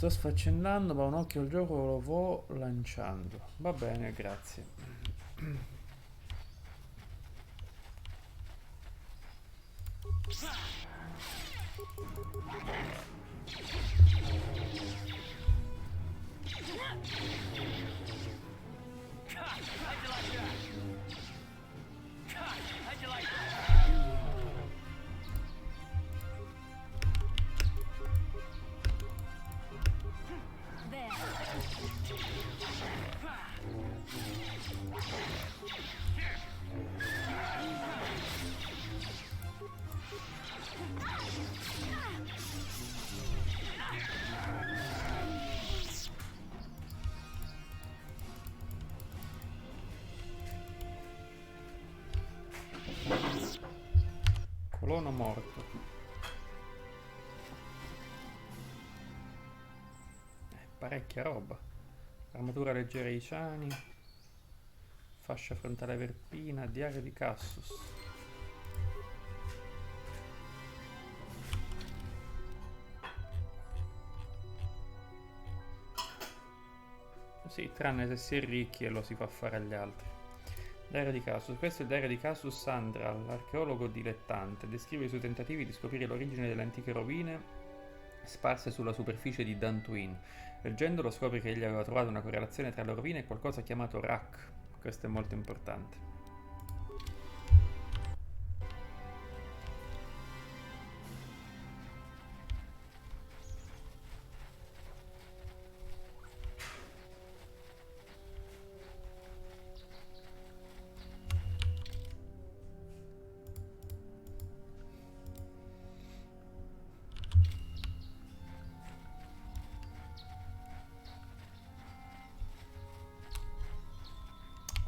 Sto sfaccendando, ma un occhio al gioco lo vo lanciando. Va bene, grazie. Colono morto. Parecchia roba. Armatura leggera ai ciani. Fascia frontale verpina. Diario di Caso. Sì, tranne se si è ricchi e lo si fa fare agli altri. Diario di Caso. Questo è il diario di Caso Sandral, l'archeologo dilettante. Descrive i suoi tentativi di scoprire l'origine delle antiche rovine sparse sulla superficie di Dantooine. Leggendolo scopre che egli aveva trovato una correlazione tra le rovine e qualcosa chiamato Rak. Questo è molto importante.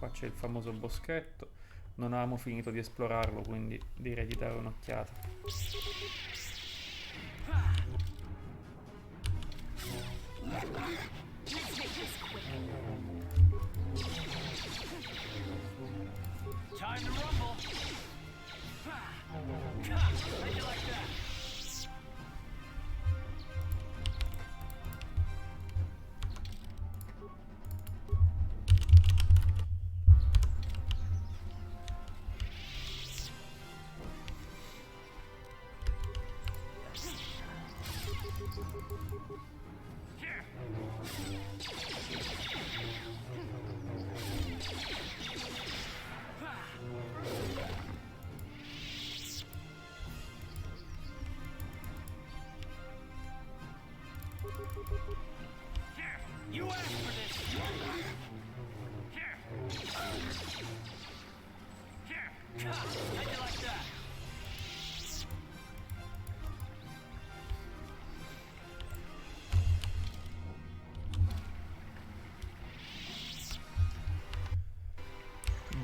Qua c'è il famoso boschetto, non avevamo finito di esplorarlo, quindi direi di dare un'occhiata. Time to rumble. How'd you like that?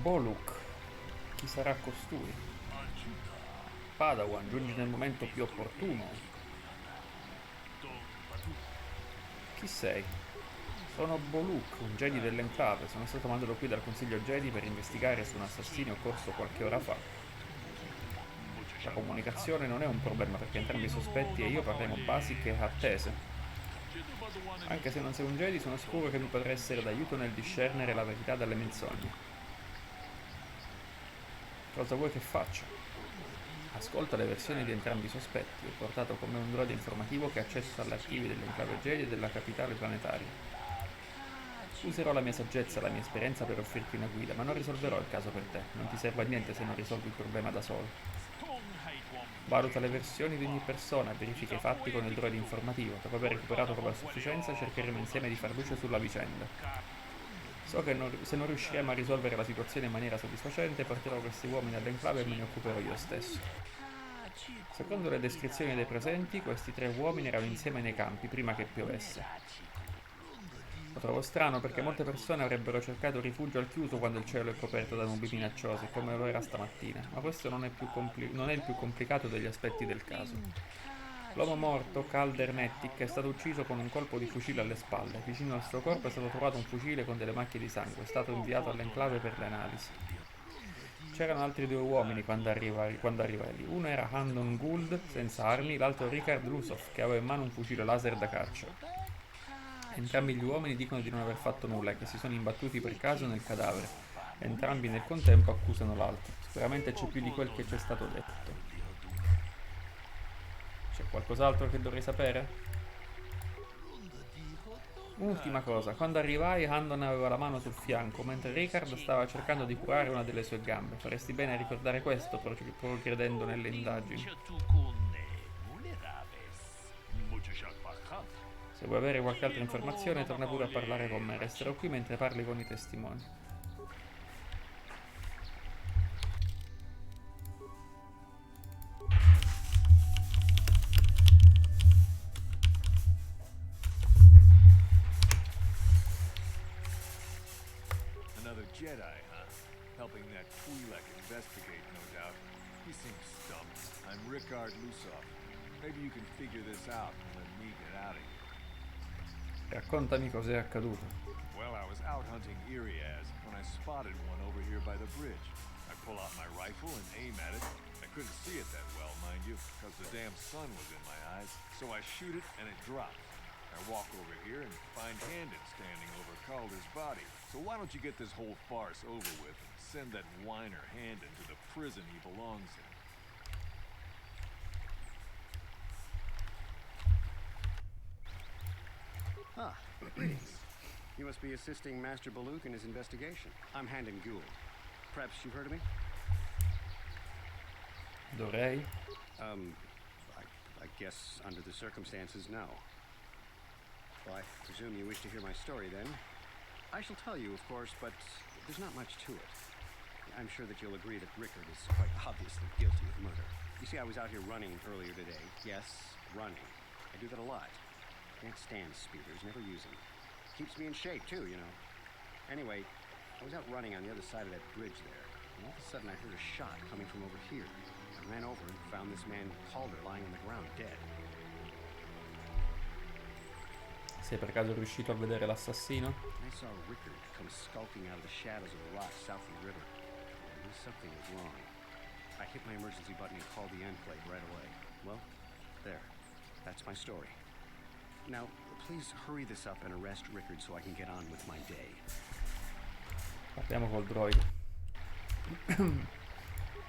Boluk. Chi sarà costui? Padawan, giungi nel momento più opportuno. Chi sei? Sono Boluk, un Jedi dell'Enclave. Sono stato mandato qui dal Consiglio Jedi per investigare su un assassinio occorso qualche ora fa. La comunicazione non è un problema perché entrambi i sospetti e io parliamo basiche e attese. Anche se non sei un Jedi, sono sicuro che mi potrai essere d'aiuto nel discernere la verità dalle menzogne. Cosa vuoi che faccia? Ascolta le versioni di entrambi i sospetti. Ho portato con me un droide informativo che ha accesso agli archivi dell'Enclave Jedi e della capitale planetaria. Userò la mia saggezza e la mia esperienza per offrirti una guida, ma non risolverò il caso per te. Non ti serve a niente se non risolvi il problema da solo. Valuta le versioni di ogni persona e verifica i fatti con il droide informativo. Dopo aver recuperato prove a sufficienza, cercheremo insieme di far luce sulla vicenda. So che se non riusciremo a risolvere la situazione in maniera soddisfacente, porterò questi uomini all'enclave e me ne occuperò io stesso. Secondo le descrizioni dei presenti, questi 3 uomini erano insieme nei campi prima che piovesse. Lo trovo strano perché molte persone avrebbero cercato rifugio al chiuso quando il cielo è coperto da nubi minacciosi, come lo era stamattina, ma questo non è il più complicato degli aspetti del caso. L'uomo morto, Calder Nettic, è stato ucciso con un colpo di fucile alle spalle. Vicino al suo corpo è stato trovato un fucile con delle macchie di sangue. È stato inviato all'enclave per le analisi. C'erano altri 2 uomini quando arrivai lì. Uno era Handon Gould, senza armi, l'altro Richard Lusov, che aveva in mano un fucile laser da caccia. Entrambi gli uomini dicono di non aver fatto nulla e che si sono imbattuti per caso nel cadavere. Entrambi nel contempo accusano l'altro. Sicuramente c'è più di quel che c'è stato detto. C'è qualcos'altro che dovrei sapere? Un'ultima cosa, quando arrivai Handon aveva la mano sul fianco, mentre Ricard stava cercando di curare una delle sue gambe. Faresti bene a ricordare questo, progredendo nelle indagini. Se vuoi avere qualche altra informazione, torna pure a parlare con me. Resterò qui mentre parli con i testimoni. Jedi, huh? Helping that Twi'lek investigate, no doubt. He seems stumped. I'm Rickard Lusov. Maybe you can figure this out and let me get out of here. Raccontami cos'è accaduto. Well, I was out hunting Iriaz when I spotted one over here by the bridge. I pull out my rifle and aim at it. I couldn't see it that well, mind you, because the damn sun was in my eyes. So I shoot it and it drops. I walk over here and find Handon standing over Calder's body. So why don't you get this whole farce over with and send that whiner Handon to the prison he belongs in? Ah, greetings. You must be assisting Master Baluk in his investigation. I'm Handon Gould. Perhaps you've heard of me? Dovrei? I guess under the circumstances, no. Well, I presume you wish to hear my story, then. I shall tell you, of course, but there's not much to it. I'm sure that you'll agree that Rickard is quite obviously guilty of murder. You see, I was out here running earlier today. Yes, running. I do that a lot. Can't stand speeders, never use them. Keeps me in shape, too, you know. Anyway, I was out running on the other side of that bridge there, and all of a sudden I heard a shot coming from over here. I ran over and found this man Calder lying on the ground, dead. Sei per caso riuscito a vedere l'assassino? I saw Rickard come skulking out of the shadows of the rocks south of the river. I knew something was wrong. I hit my emergency button and called the Enclave right away. Well, there. That's my story. Now, please hurry this up and arrest Rickard so I can get on with my day. Parliamo col droide.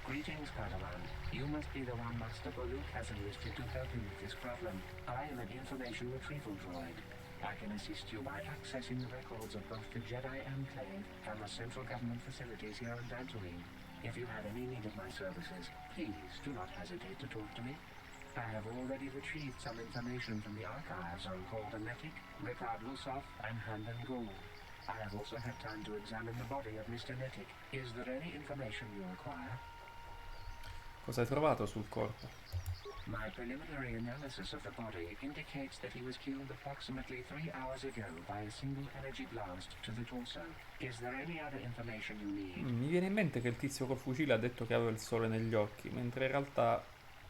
Greetings, Padawan. You must be the one Master Baluk has enlisted to help him with this problem. I am an information retrieval droid. I can assist you by accessing the records of both the Jedi Enclave and the central government facilities here on Dantooine. If you have any need of my services, please do not hesitate to talk to me. I have already retrieved some information from the archives on Caldermetic, Ricard Lusoff, and Handan Gould. I have also had time to examine the body of Mr. Netic. Is there any information you require? Cosa hai trovato sul corpo? My preliminary analysis of the body indicates that he was killed approximately 3 hours ago by a single energy blast to the torso. Is there any other information you need? Mi viene in mente che il tizio col fucile ha detto che aveva il sole negli occhi, mentre in realtà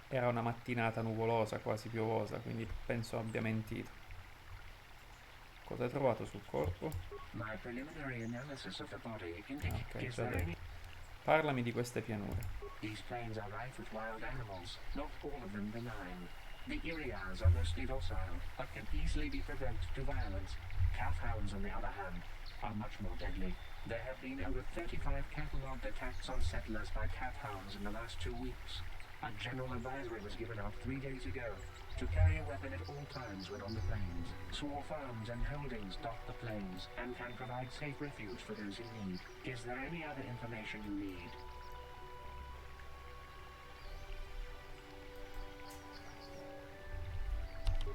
era una mattinata nuvolosa, quasi piovosa, quindi penso abbia mentito. Cosa hai trovato sul corpo? My preliminary analysis of the body indicates Ok, già detto. Parlami di queste pianure. These plains are rife with wild animals, not all of them benign. The Irias are mostly docile, but can easily be provoked to violence. Calf hounds, on the other hand, are much more deadly. There have been over 35 catalogued attacks on settlers by calf hounds in the last 2 weeks. A general advisory was given out 3 days ago to carry a weapon at all times when on the plains. Small farms and holdings dot the plains and can provide safe refuge for those in need. Is there any other information you need?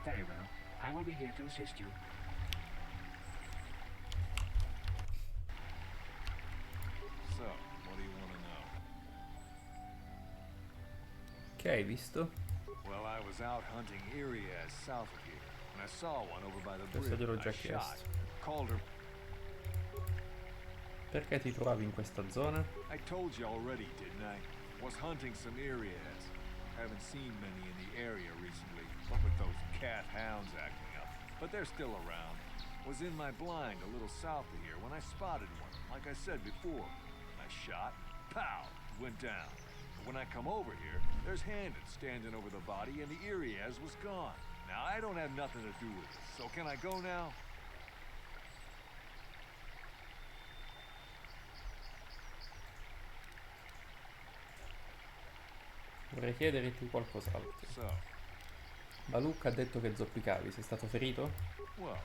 Very well. I will be here to assist you. So, what do you want to know? Che hai visto? Well, I was out hunting Irias south of here, and I saw one over by the Questo bridge. gliel'ho già I shot, chiesto. called her. Perché ti trovavi in questa zona? I told you already, didn't I? Was hunting some Irias. Haven't seen many in the area recently, what with those cat hounds acting up. But they're still around. Was in my blind a little south of here when I spotted one, like I said before. I shot, pow, went down. But when I come over here, there's Handed standing over the body and the Irias was gone. Now, I don't have nothing to do with this, so can I go now? Vorrei chiederti qualcos'altro. So, Baluk ha detto che zoppicavi, sei stato ferito? well,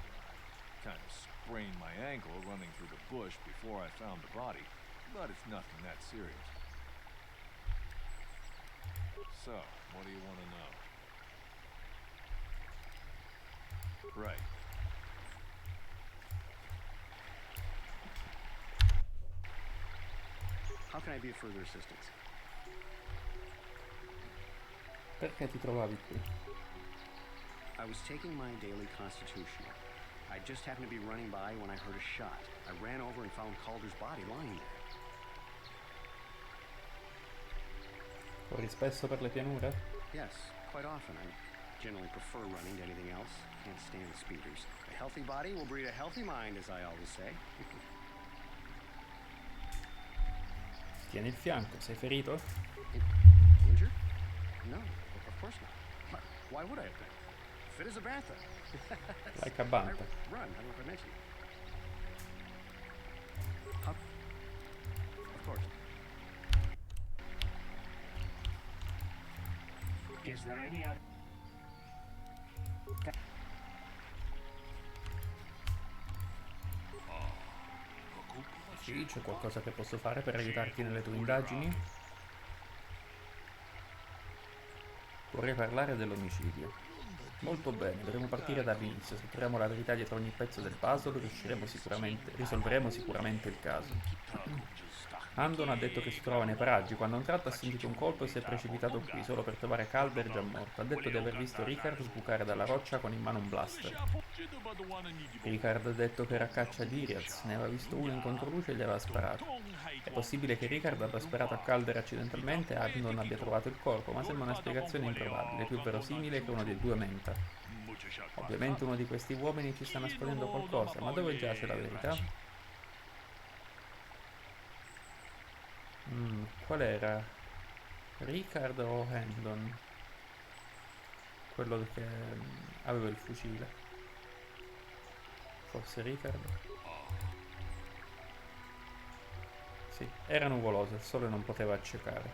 kind of sprained my ankle running through the bush before I found the body, but it's nothing that serious. So, what do you want to know? Right. How can I be of further assistance? Perché ti trovavi qui? I was taking my daily constitutional. I just happened to be running by when I heard a shot. I ran over and found Calder's body lying there. Corri spesso per le pianure? Yes, quite often. I generally prefer running to anything else. Can't stand speeders. A healthy body will breed a healthy mind, as I always say. Tieni il fianco, sei ferito? Injured? No, of course not. Why would I have been? Fit as a bantha. Like a banta. I run, I don't know if I mentioned. How? Of course. Is there any other? Sì, c'è qualcosa che posso fare per aiutarti nelle tue indagini? Vorrei parlare dell'omicidio. Molto bene, dovremo partire dall'inizio. Se troviamo la verità dietro ogni pezzo del puzzle, risolveremo sicuramente il caso. Handon ha detto che si trova nei paraggi. Quando a un tratto ha sentito un colpo e si è precipitato qui, solo per trovare Calder già morto. Ha detto di aver visto Ricard sbucare dalla roccia con in mano un blaster. Ricard ha detto che era a caccia di Irias, ne aveva visto uno in controluce e gli aveva sparato. È possibile che Ricard abbia sparato a Calder accidentalmente e Handon abbia trovato il corpo, ma sembra una spiegazione improbabile, più verosimile che uno dei due menta. Ovviamente uno di questi uomini ci sta nascondendo qualcosa, ma dove giace la verità? Qual era? Ricard o Handon? Quello che aveva il fucile. Forse Ricard? Sì, era nuvoloso, il sole non poteva accecare.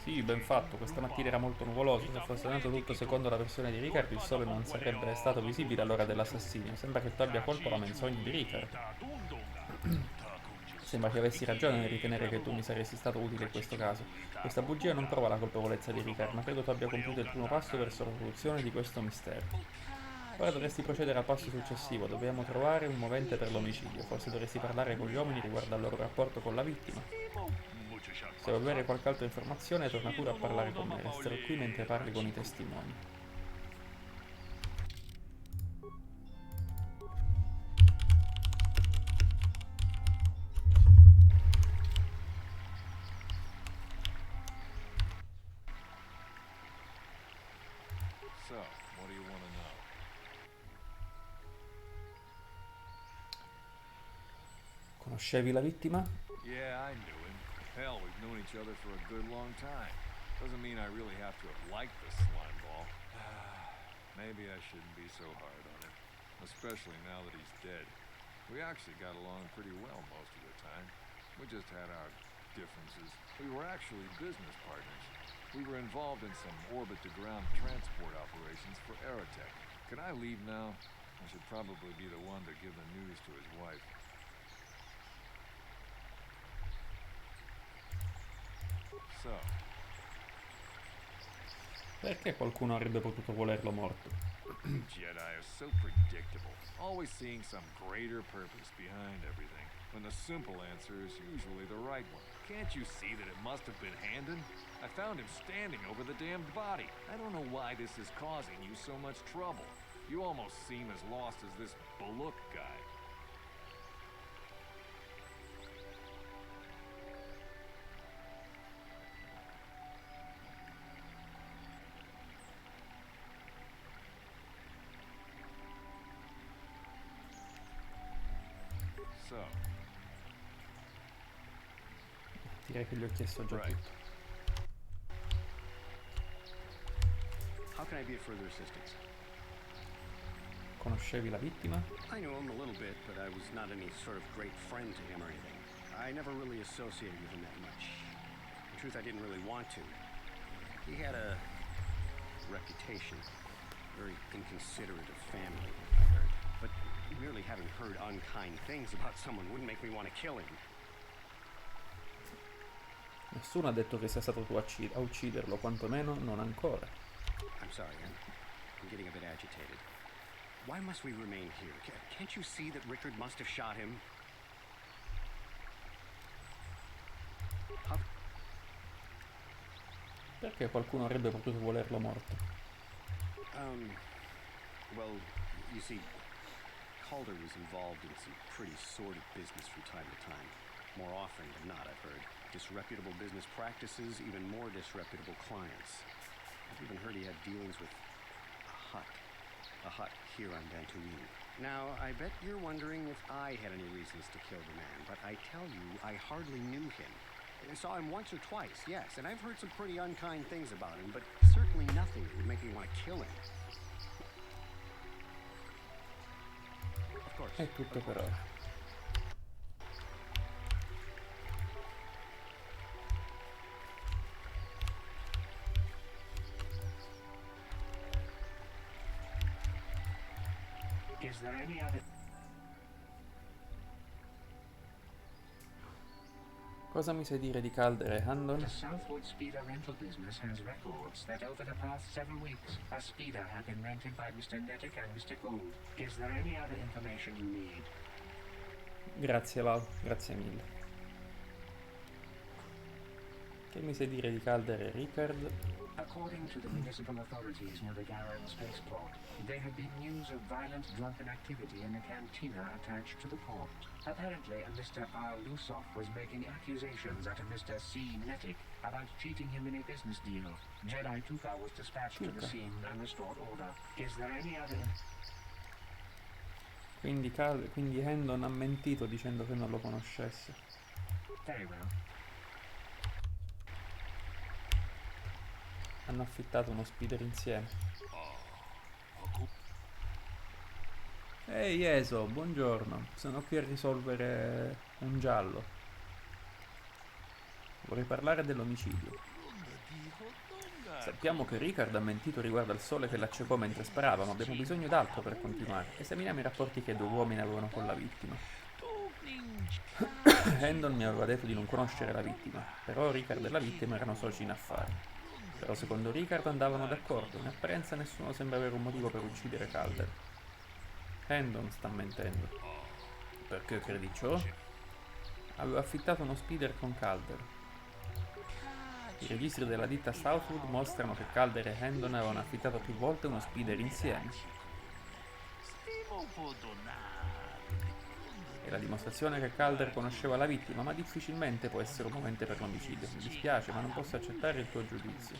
Sì, ben fatto, questa mattina era molto nuvoloso. Se fosse andato tutto secondo la versione di Ricard, il sole non sarebbe stato visibile all'ora dell'assassinio. Sembra che tu abbia colpo la menzogna di Ricard. Sembra che avessi ragione nel ritenere che tu mi saresti stato utile in questo caso. Questa bugia non prova la colpevolezza di Ricard, ma credo tu abbia compiuto il primo passo verso la soluzione di questo mistero. Ora dovresti procedere al passo successivo. Dobbiamo trovare un movente per l'omicidio. Forse dovresti parlare con gli uomini riguardo al loro rapporto con la vittima. Se vuoi avere qualche altra informazione, torna pure a parlare con me. Resterò qui mentre parli con i testimoni. So, what do you want to know? Conoscevi la vittima? Yeah, I knew him. Hell, we've known each other for a good long time. Doesn't mean I really have to have liked the slime ball. Maybe I shouldn't be so hard on him, especially now that he's dead. We actually got along pretty well most of the time. We just had our differences. We were actually business partners. We were involved in some orbit-to-ground transport operations for Aerotech. Can I leave now? I should probably be the one to give the news to his wife. So. Perché qualcuno avrebbe potuto volerlo morto? Jedi are so predictable, always seeing some greater purpose behind everything, when the simple answer is usually the right one. Can't you see that it must have been Handon? I found him standing over the damned body. I don't know why this is causing you so much trouble. You almost seem as lost as this Baluk guy. So. Direi che gli ho chiesto già tutto. How can I be of further assistance? Conoscevi la vittima? I knew him a little bit, but I was not any sort of great friend to him or anything. I never really associated with him that much. In truth, I didn't really want to. He had a reputation, very inconsiderate of family, I heard. But merely having heard unkind things about someone wouldn't make me want to kill him. Nessuno ha detto che sia stato tu a ucciderlo, quantomeno non ancora. I'm sorry, I'm getting a bit agitated. Why must we remain here? Can't you see that Rickard must have shot him? How... Perché qualcuno avrebbe potuto volerlo morto? Well, you see, Calder was involved in some pretty sordid business from time to time. More often than not, I've heard. Disreputable business practices, even more disreputable clients. I've even heard he had dealings with a hut here on Dantooine. Now, I bet you're wondering if I had any reasons to kill the man, but I tell you, I hardly knew him. I saw him once or twice, yes, and I've heard some pretty unkind things about him, but certainly nothing that would make me want to kill him. Of course. È tutto per ora. Is there any other... Cosa mi sai dire di Calder e Handon? The Southwood Speeder rental business has records that over the past 7 weeks, a speeder had been rented by Mr. Nettic and Mr. Gould. Is there any other information you need? Grazie Val, grazie mille. Che mi sai dire di Calder e Ricard? According to the municipal authorities near the Garrow spaceport, there had been news of violent drunken activity in the cantina attached to the port. Apparently, a Mr. R. Lusoff was making accusations at a Mr. C. Nettic about cheating him in a business deal. Jedi Tuka was dispatched to the scene and restored order. Is there any other... Quindi Handon ha mentito dicendo che non lo conoscesse. Very well. Hanno affittato uno speeder insieme. Ehi Eso, buongiorno. Sono qui a risolvere un giallo. Vorrei parlare dell'omicidio. Sappiamo che Ricard ha mentito riguardo al sole che l'accecò mentre sparava, ma abbiamo bisogno d'altro per continuare. Esaminiamo i rapporti che 2 uomini avevano con la vittima. Hendon mi aveva detto di non conoscere la vittima, però Ricard e la vittima erano soci in affari. Però secondo Ricard andavano d'accordo, in apparenza nessuno sembra avere un motivo per uccidere Calder. Hendon sta mentendo. Perché credi ciò? Aveva affittato uno speeder con Calder. I registri della ditta Southwood mostrano che Calder e Hendon avevano affittato più volte uno speeder insieme. È la dimostrazione che Calder conosceva la vittima, ma difficilmente può essere un movente per l'omicidio. Mi dispiace, ma non posso accettare il tuo giudizio.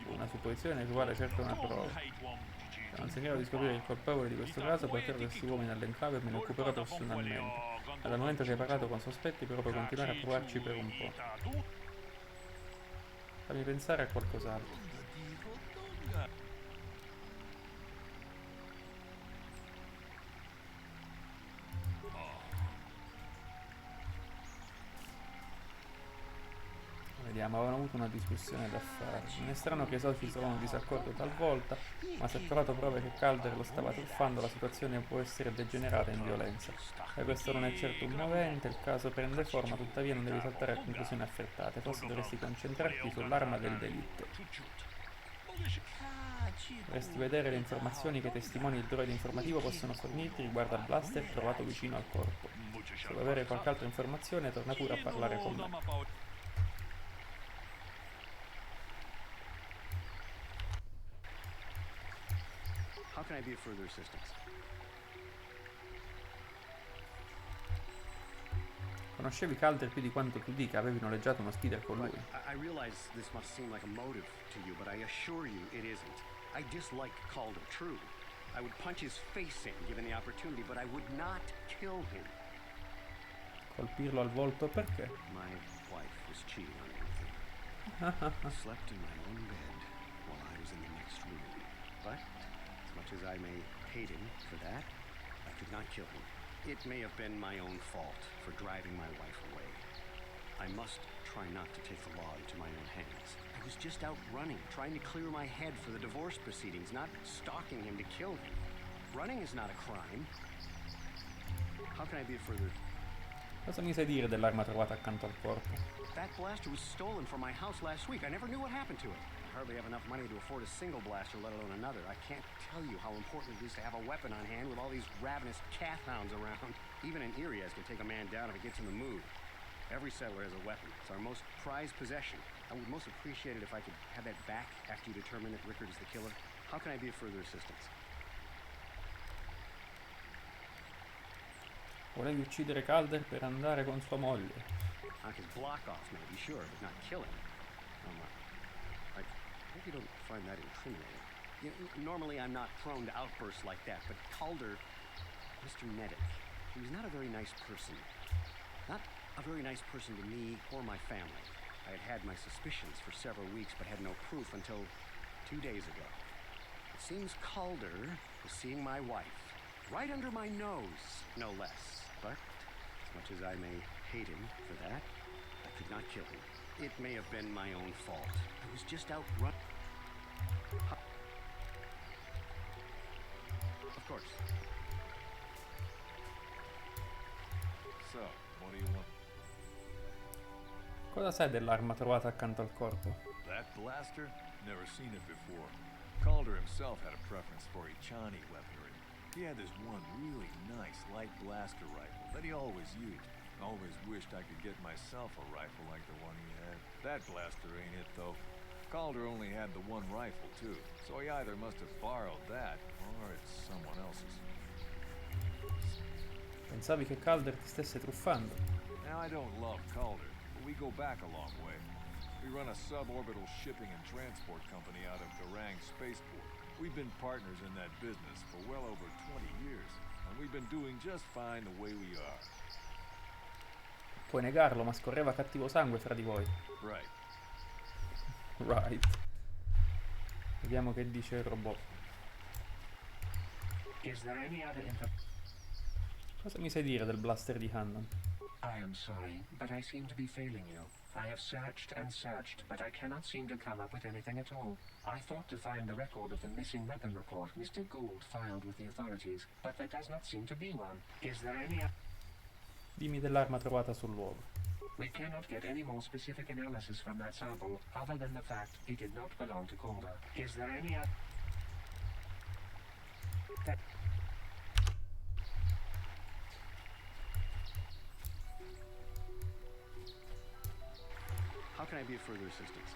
Una supposizione riguarda certo una prova. Se non sei in grado di scoprire il colpevole di questo caso, porterò questi uomini all'enclave e me ne occuperò personalmente. Ma dal momento che hai parlato con sospetti, però puoi continuare a provarci per un po'. Fammi pensare a qualcos'altro. Vediamo, avevano avuto una discussione da fare. Non è strano che i soci si trovano in disaccordo talvolta, ma se ha trovato prove che Calder lo stava truffando, la situazione può essere degenerata in violenza. E questo non è certo un movente, il caso prende forma, tuttavia non devi saltare a conclusioni affrettate, forse dovresti concentrarti sull'arma del delitto. Dovresti vedere le informazioni che i testimoni del droide informativo possono fornirti riguardo al blaster trovato vicino al corpo. Se vuoi avere qualche altra informazione, torna pure a parlare con me. How can I be of further assistance? Conoscevi Calder più di quanto tu dica, avevi noleggiato uno speeder con lui. I realize this must seem like a motive to you, but I assure you it isn't. I dislike Calder, true. I would punch his face in given the opportunity, but I would not kill him. Colpirlo al volto perché? My wife was cheating on me with him. Slept in my own bed while I was in the next room. But as much as I may hate him for that, I could not kill him. It may have been my own fault for driving my wife away. I must try not to take the law into my own hands. I was just out running, trying to clear my head for the divorce proceedings, not stalking him to kill him. Running is not a crime. How can I be of further... Cosa mi sai dire dell'arma trovata accanto al corpo? That blaster was stolen from my house last week. I never knew what happened to it. I hardly have enough money to afford a single blaster, let alone another. I can't tell you how important it is to have a weapon on hand with all these ravenous cat hounds around. Even an Irias can take a man down if it gets in the mood. Every settler has a weapon. It's our most prized possession. I would most appreciate it if I could have that back after you determine that Rickard is the killer. How can I be of further assistance? Volevi uccidere Calder per andare con sua moglie. I can block off, maybe, sure, but not kill him. I hope you don't find that incriminating. You know, normally I'm not prone to outbursts like that, but Calder, Mr. Nedick, he was not a very nice person. Not a very nice person to me or my family. I had had my suspicions for several weeks, but had no proof until 2 days ago. It seems Calder was seeing my wife, right under my nose, no less. But, as much as I may hate him for that, I could not kill him. It may have been my own fault. I was just out running. Of course. So, what do you want? Cosa sai dell'arma trovata accanto al corpo? That blaster? Never seen it before. Calder himself had a preference for Juhani weaponry. He had this one really nice light blaster rifle that he always used. Always wished I could get myself a rifle like the one he had. That blaster ain't it, though. Calder only had the one rifle, too, so he either must have borrowed that, or it's someone else's. Pensavi che Calder ti stesse truffando? Now, I don't love Calder, but we go back a long way. We run a suborbital shipping and transport company out of Garang Spaceport. We've been partners in that business for well over 20 years, and we've been doing just fine the way we are. Puoi negarlo, ma scorreva cattivo sangue fra di voi. Right. Right. Vediamo che dice il robot. Is there any other Cosa mi sai dire del blaster di Hannon? I am sorry, but I seem to be failing you. I have searched and searched, but I cannot seem to come up with anything at all. I thought to find the record of the missing weapon report Mr. Gould filed with the authorities, but there does not seem to be one. Is there any... Dimmi dell'arma trovata sul luogo. We cannot get any more specific analysis from that sample, other than the fact it did not belong to Calder. Is there any other... How can I be of further assistance?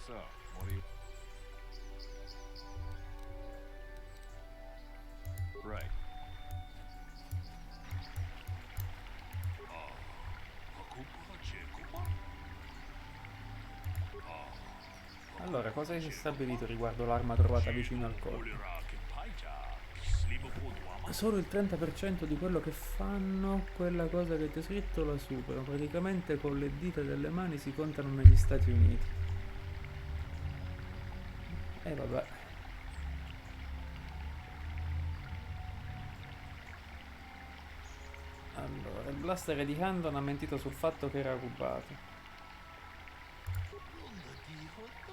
So, what do you... Right. Allora, cosa hai stabilito riguardo l'arma trovata vicino al corpo? Solo il 30% di quello che fanno, quella cosa che ti ho scritto la superano. Praticamente con le dita delle mani si contano negli Stati Uniti. E vabbè. Allora, il blaster di Handon ha mentito sul fatto che era rubato.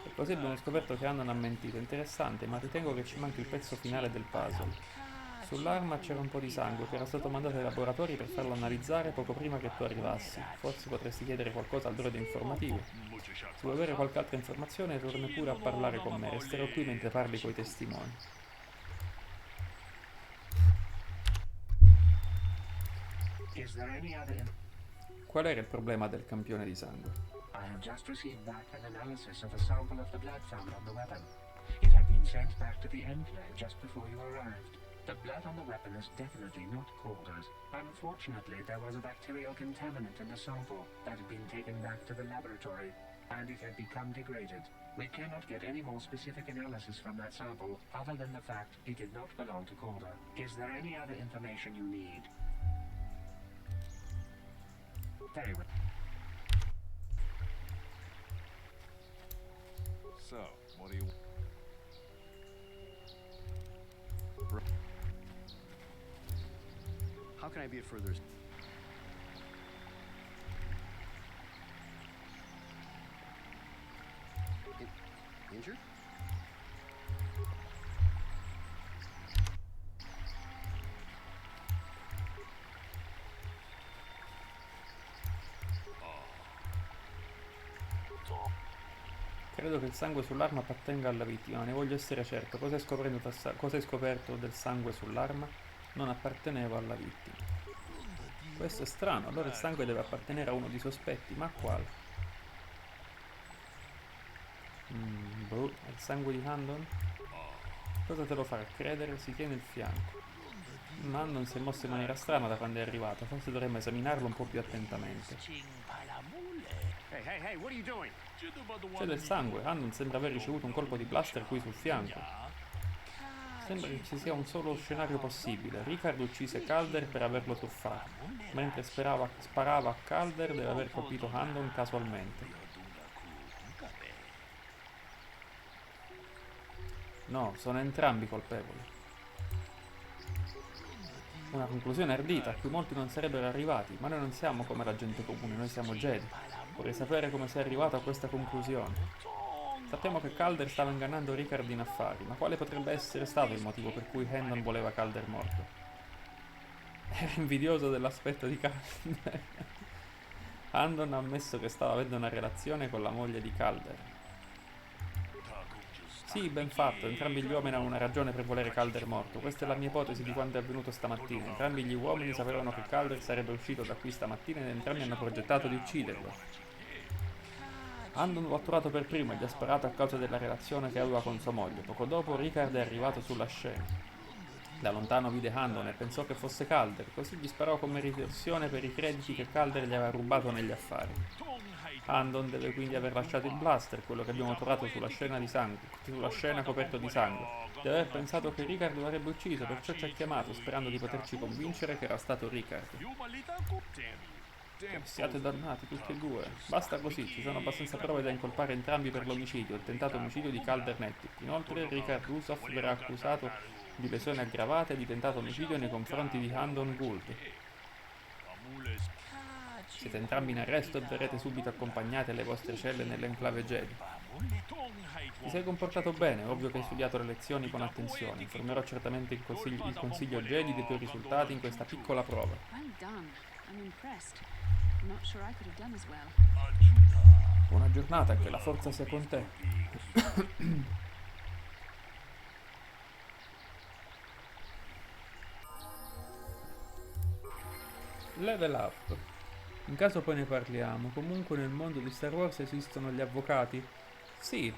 E così abbiamo scoperto che Handon ha mentito. Interessante, ma ritengo che ci manchi il pezzo finale del puzzle. Sull'arma c'era un po' di sangue che era stato mandato ai laboratori per farlo analizzare poco prima che tu arrivassi. Forse potresti chiedere qualcosa al droide informativo. Se vuoi avere qualche altra informazione, torna pure a parlare con me. Resterò qui mentre parli coi testimoni. Qual era il problema del campione di sangue? I have just received back an analysis of a sample of the blood found on the weapon. It had been sent back to the enclave just before you arrived. The blood on the weapon is definitely not Calder's. Unfortunately, there was a bacterial contaminant in the sample that had been taken back to the laboratory, and it had become degraded. We cannot get any more specific analysis from that sample, other than the fact it did not belong to Calder. Is there any other information you need? Very well. So, what do you... How can I be of further... Injured? Credo che il sangue sull'arma appartenga alla vittima, ne voglio essere certo. Cosa hai scoperto del sangue sull'arma? Non apparteneva alla vittima. Questo è strano, allora il sangue deve appartenere a uno dei sospetti, ma a quale? Boh, è il sangue di Handon? Cosa te lo fa credere? Si tiene il fianco. Ma Handon si è mosso in maniera strana da quando è arrivato, forse dovremmo esaminarlo un po' più attentamente. Hey, what are you doing? C'è del sangue, Handon sembra aver ricevuto un colpo di blaster qui sul fianco. Sembra che ci sia un solo scenario possibile. Ricard uccise Calder per averlo truffato. Mentre sparava a Calder deve aver colpito Handon casualmente. No, sono entrambi colpevoli. Una conclusione ardita a cui molti non sarebbero arrivati, ma noi non siamo come la gente comune, noi siamo Jedi. Vorrei sapere come sei arrivato a questa conclusione. Sappiamo che Calder stava ingannando Ricard in affari, ma quale potrebbe essere stato il motivo per cui Handon voleva Calder morto? Era invidioso dell'aspetto di Calder. Handon ha ammesso che stava avendo una relazione con la moglie di Calder. Sì, ben fatto, entrambi gli uomini hanno una ragione per volere Calder morto. Questa è la mia ipotesi di quanto è avvenuto stamattina. Entrambi gli uomini sapevano che Calder sarebbe uscito da qui stamattina ed entrambi hanno progettato di ucciderlo. Handon lo ha trovato per primo e gli ha sparato a causa della relazione che aveva con sua moglie. Poco dopo Ricard è arrivato sulla scena. Da lontano vide Handon e pensò che fosse Calder, così gli sparò come ritorsione per i crediti che Calder gli aveva rubato negli affari. Handon deve quindi aver lasciato il blaster, quello che abbiamo trovato sulla scena di sangue, sulla scena coperto di sangue. Deve aver pensato che Ricard lo avrebbe ucciso, perciò ci ha chiamato, sperando di poterci convincere che era stato Ricard. Siate dannati tutti e due. Basta così, ci sono abbastanza prove da incolpare entrambi per l'omicidio, il tentato omicidio di Calder Nettic. Inoltre Ricard Rusoff verrà accusato di lesioni aggravate e di tentato omicidio nei confronti di Handon Gould. Siete entrambi in arresto e verrete subito accompagnati alle vostre celle nell'enclave Jedi. Ti sei comportato bene, ovvio che hai studiato le lezioni con attenzione. Informerò certamente il consiglio Jedi dei tuoi risultati in questa piccola prova. Well done. I'm impressed. I'm not sure I could have done as well. Buona giornata e che la forza sia con te. Level up. In caso poi ne parliamo. Comunque nel mondo di Star Wars esistono gli avvocati? Sì,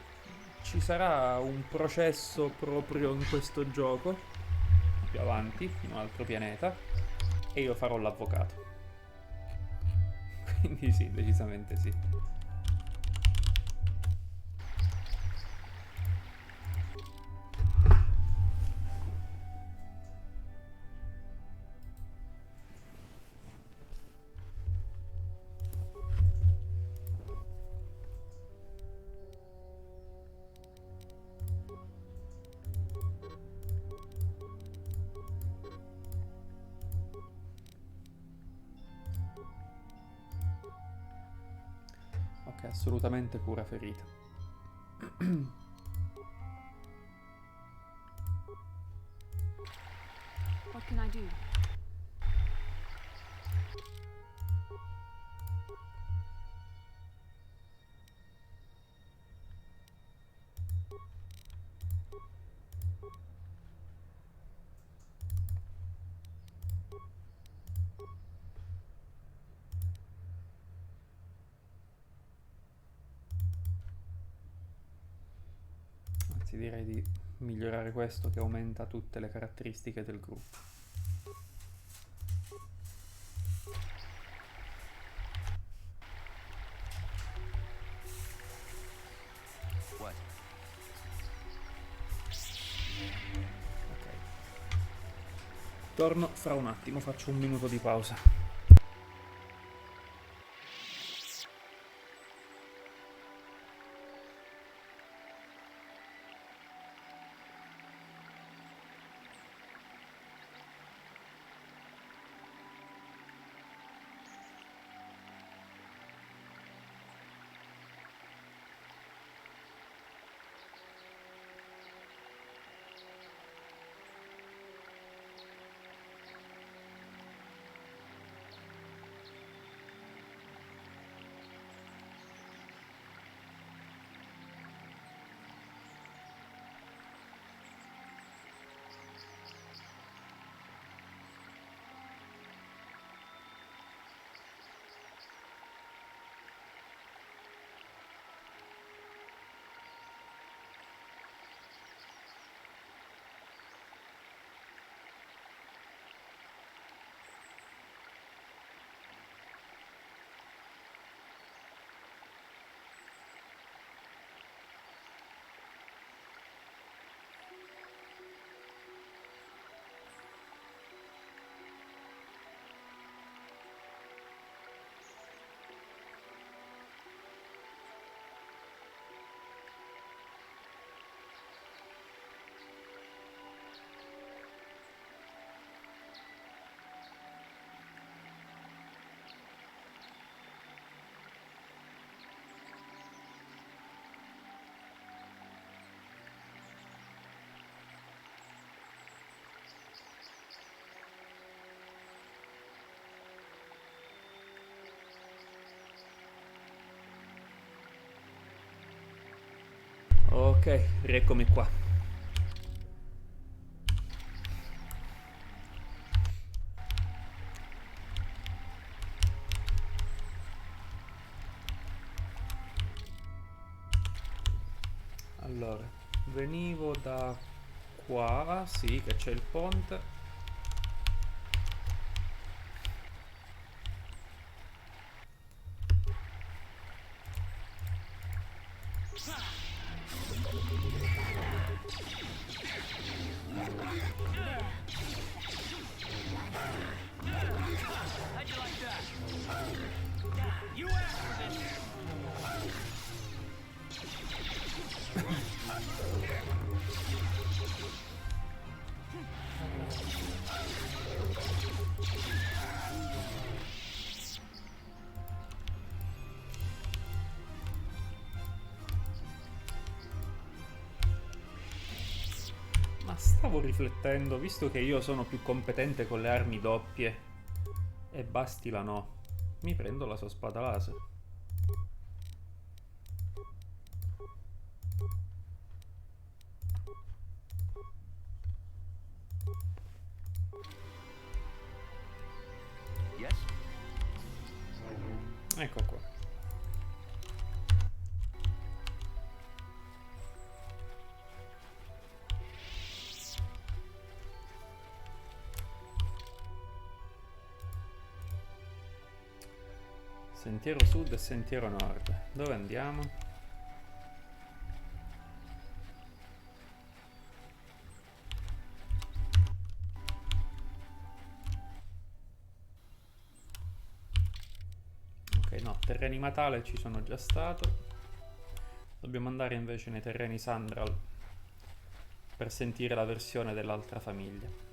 ci sarà un processo proprio in questo gioco, più avanti, in un altro pianeta, e io farò l'avvocato. Quindi sì, decisamente sì. Ok, assolutamente cura ferita. What can I do? Anzi, direi di migliorare questo che aumenta tutte le caratteristiche del gruppo. What? Ok. Torno fra un attimo, faccio un minuto di pausa. Ok, rieccomi qua. Allora, venivo da qua, sì, che c'è il ponte. Stavo riflettendo, visto che io sono più competente con le armi doppie e Bastila no, mi prendo la sua spada laser. Yes? Ecco qua. Sentiero sud e sentiero nord. Dove andiamo? Ok, no, terreni Matale ci sono già stato. Dobbiamo andare invece nei terreni Sandral per sentire la versione dell'altra famiglia.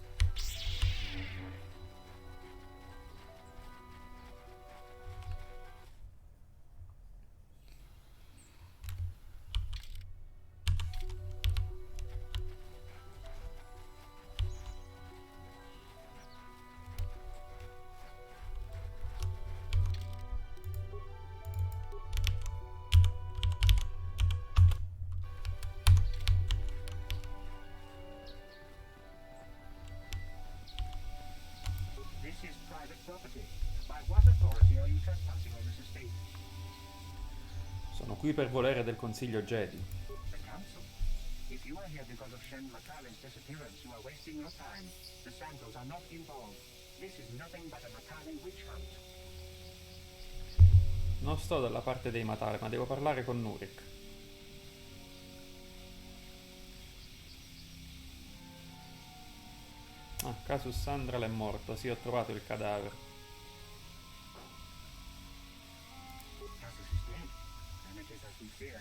This is private property. By what authority are you trespassing on this estate? Sono qui per volere del Consiglio Jedi. The council. If you are here because of Sandral-Matale's disappearance, you are wasting your time. The Sandals are not involved. This is nothing but a Matale witch hunt. Non sto dalla parte dei Matale, ma devo parlare con Nurik. Ah, Caso Sandral è morto, sì, ho trovato il cadavere. Caso is dead, and it is as we feared.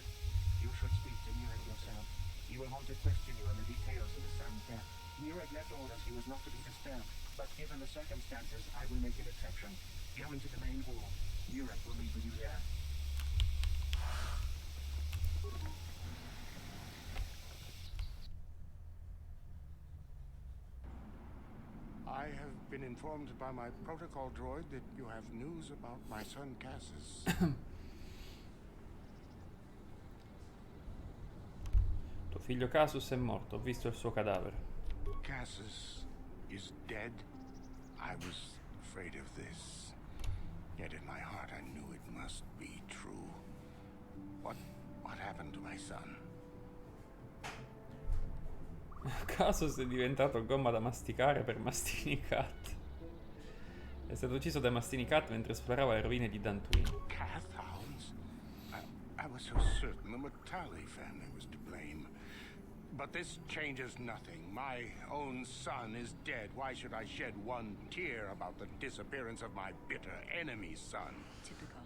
You should speak to Nureg yourself. He will want to question you on the details of the son's death. Nureg left orders he was not to be disturbed, but given the circumstances, I will make an exception. Go into the main hall. Nureg will meet with you there. I have been informed by my protocol droid that you have news about my son Casus. Tuo figlio Casus è morto, ho visto il suo cadavere. Casus is dead? I was afraid of this. Yet in my heart I knew it must be true. What happened to my son? Casus è diventato gomma da masticare per Mastini Cat. È stato ucciso da Mastini Cat mentre esplorava le rovine di Dantooine. Cat hounds? I was so certain the Matale family was to blame. But this changes nothing. My own son is dead. Why should I shed one tear about the disappearance of my bitter enemy's son? Typical.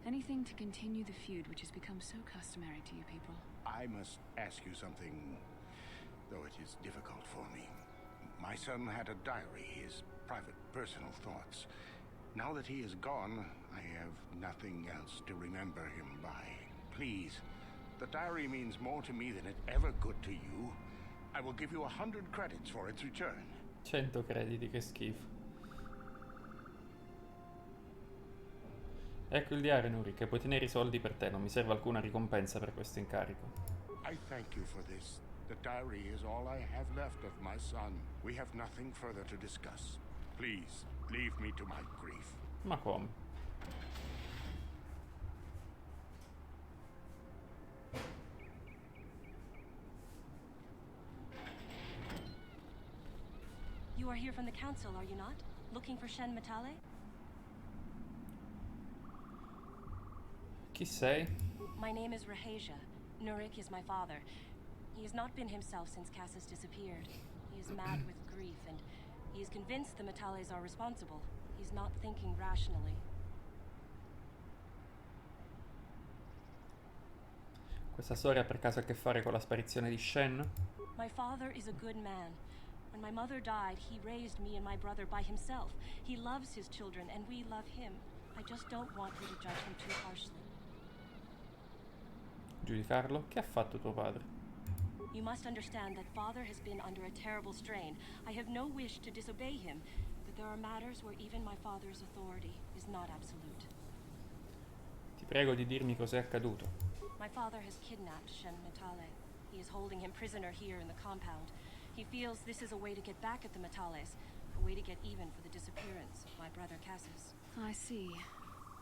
Anything to continue the feud which has become so customary to you people. I must ask you something, though it is difficult for me. My son had a diary, his private, personal thoughts. Now that he is gone, I have nothing else to remember him by. Please, the diary means more to me than it ever could to you. I will give you 100 credits for its return. 100 crediti, che schifo. Ecco il diario, Nuri, che puoi tenere i soldi per te, non mi serve alcuna ricompensa per questo incarico. I thank you for this. The diary is all I have left of my son. We have nothing further to discuss. Please, leave me to my grief. Ma come? You are here from the council, are you not? Looking for Sandral-Matale? Chi sei? My name is Rahasia. Nurik is my father. He has not been himself since Casus disappeared. He is mad with grief, and he is convinced the Matales are responsible. He's not thinking rationally. Questa storia ha per caso a che fare con la sparizione di Shen? My father is a good man. When my mother died, he raised me and my brother by himself. He loves his children, and we love him. I just don't want you to judge him too harshly. Giudicarlo? Che ha fatto tuo padre? You must understand that Father has been under a terrible strain. I have no wish to disobey him, but there are matters where even my father's authority is not absolute. Ti prego di dirmi cos'è accaduto. My father has kidnapped Sandral-Matale. He is holding him prisoner here in the compound. He feels this is a way to get back at the Matales, a way to get even for the disappearance of my brother Caso. I see.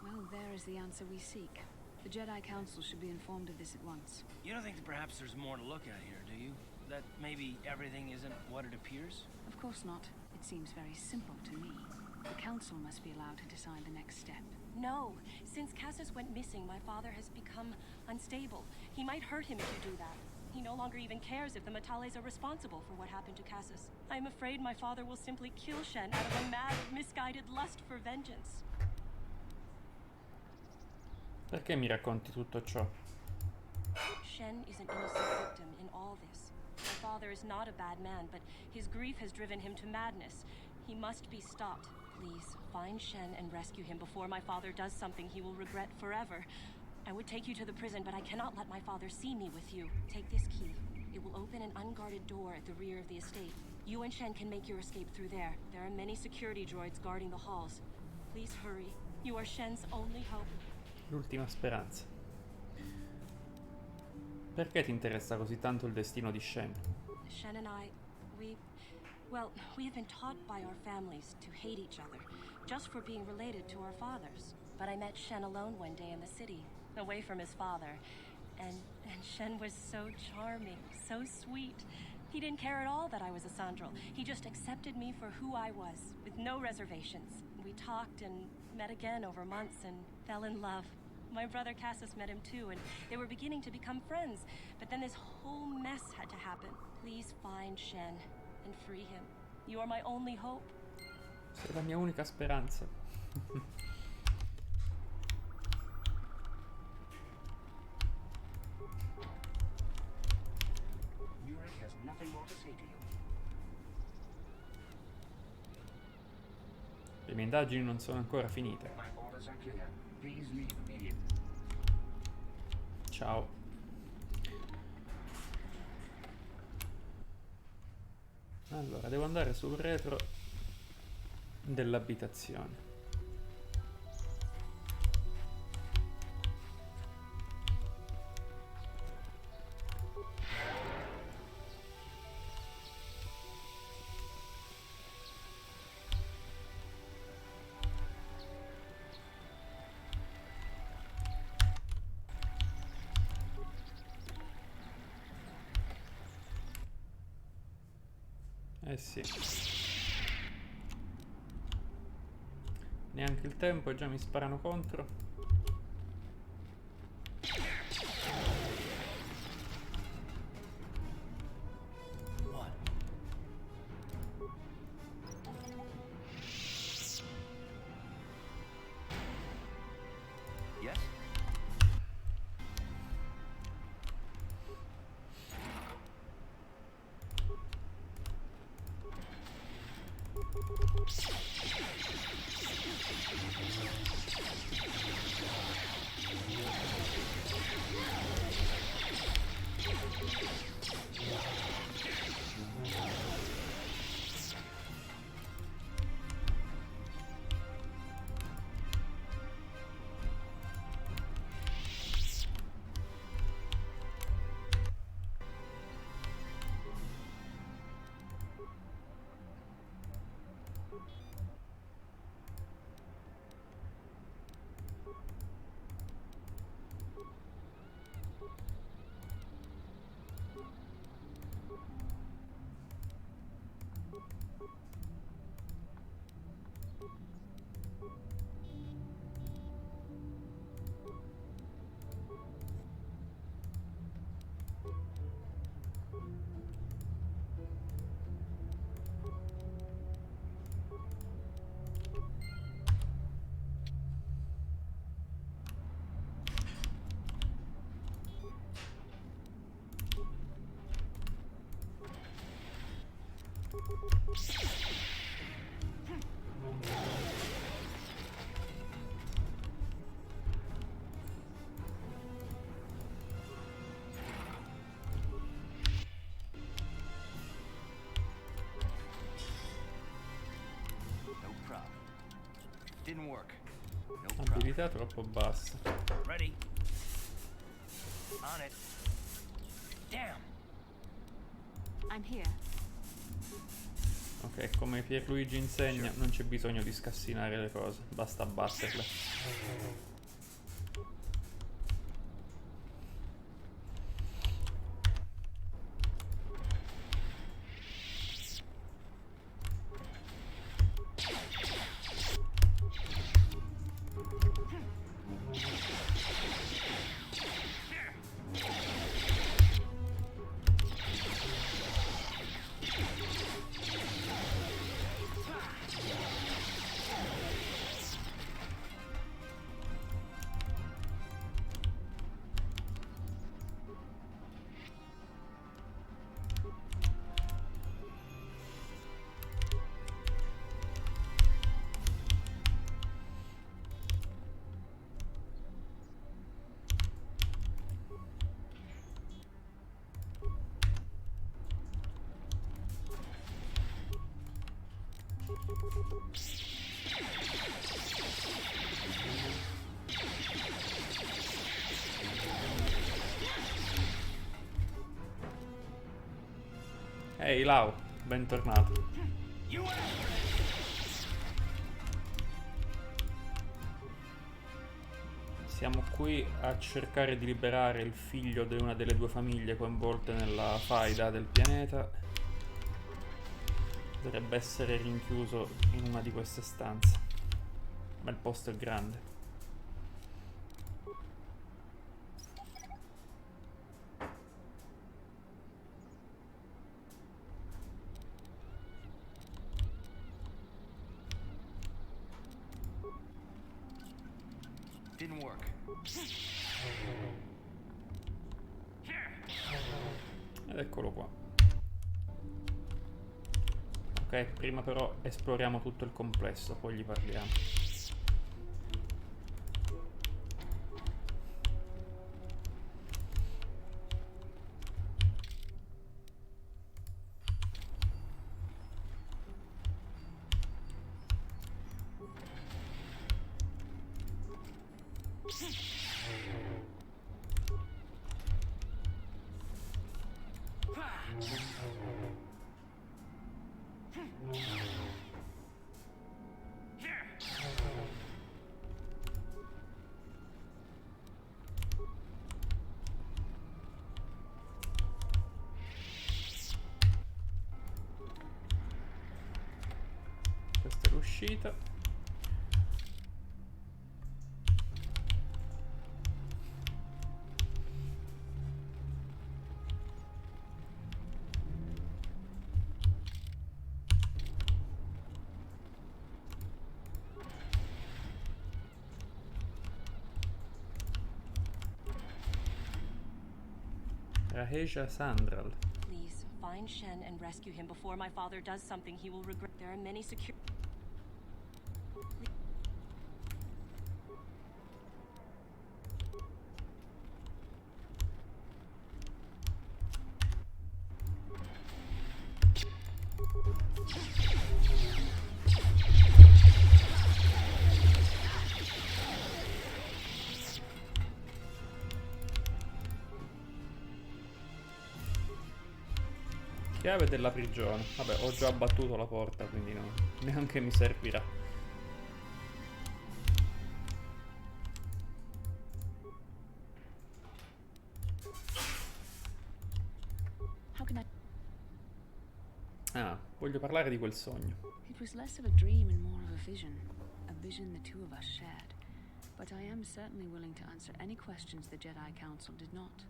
Well, there is the answer we seek. The Jedi Council should be informed of this at once. You don't think that perhaps there's more to look at here, do you? That maybe everything isn't what it appears? Of course not. It seems very simple to me. The Council must be allowed to decide the next step. No. Since Casus went missing, my father has become unstable. He might hurt him if you do that. He no longer even cares if the Matales are responsible for what happened to Casus. I am afraid my father will simply kill Shen out of a mad, misguided lust for vengeance. Perché mi racconti tutto ciò? Shen is an innocent victim in all this. My father is not a bad man, but his grief has driven him to madness. He must be stopped. Please, find Shen and rescue him before my father does something he will regret forever. I would take you to the prison, but I cannot let my father see me with you. Take this key. It will open an unguarded door at the rear of the estate. You and Shen can make your escape through there. There are many security droids guarding the halls. Please hurry. You are Shen's only hope. L'ultima speranza. Perché ti interessa così tanto il destino di Shen? Shen and I, we have been taught by our families to hate each other, just for being related to our fathers. But I met Shen alone one day in the city, away from his father, and Shen was so charming, so sweet. He didn't care at all that I was a Sandral. He just accepted me for who I was, with no reservations. We talked and met again over months and fell in love. My brother Casus met him too, and they were beginning to become friends. But then this whole mess had to happen. Please find Shen and free him. You are my only hope. Sei la mia unica speranza. Yuri has nothing more to say to you. Le mie indagini non sono ancora finite. My orders are clear. Please leave immediately. Ciao. Allora, devo andare sul retro dell'abitazione. Eh sì. Neanche il tempo e già mi sparano contro. Yes? Didn't work. No problem. Abilità troppo bassa. Ready. On it. Damn. I'm here. Ok, come Pierluigi insegna, non c'è bisogno di scassinare le cose, basta abbatterle. Ehi Lau, bentornato. Siamo qui a cercare di liberare il figlio di una delle due famiglie coinvolte nella faida del pianeta. Dovrebbe essere rinchiuso in una di queste stanze. Ma il posto è grande. Didn't work. Ed eccolo qua. Ok, prima però esploriamo tutto il complesso, poi gli parliamo. Questa è l'uscita. Raheja Sandral. Please, find Shen and rescue him before my father does something he will regret. There are many secure... Chiave della prigione. Vabbè, ho già abbattuto la porta, quindi no, neanche mi servirà. Ah, voglio parlare di quel sogno. It was less of a dream and more of a vision the two of us shared. But I am certainly willing to answer any questions the Jedi Council did not.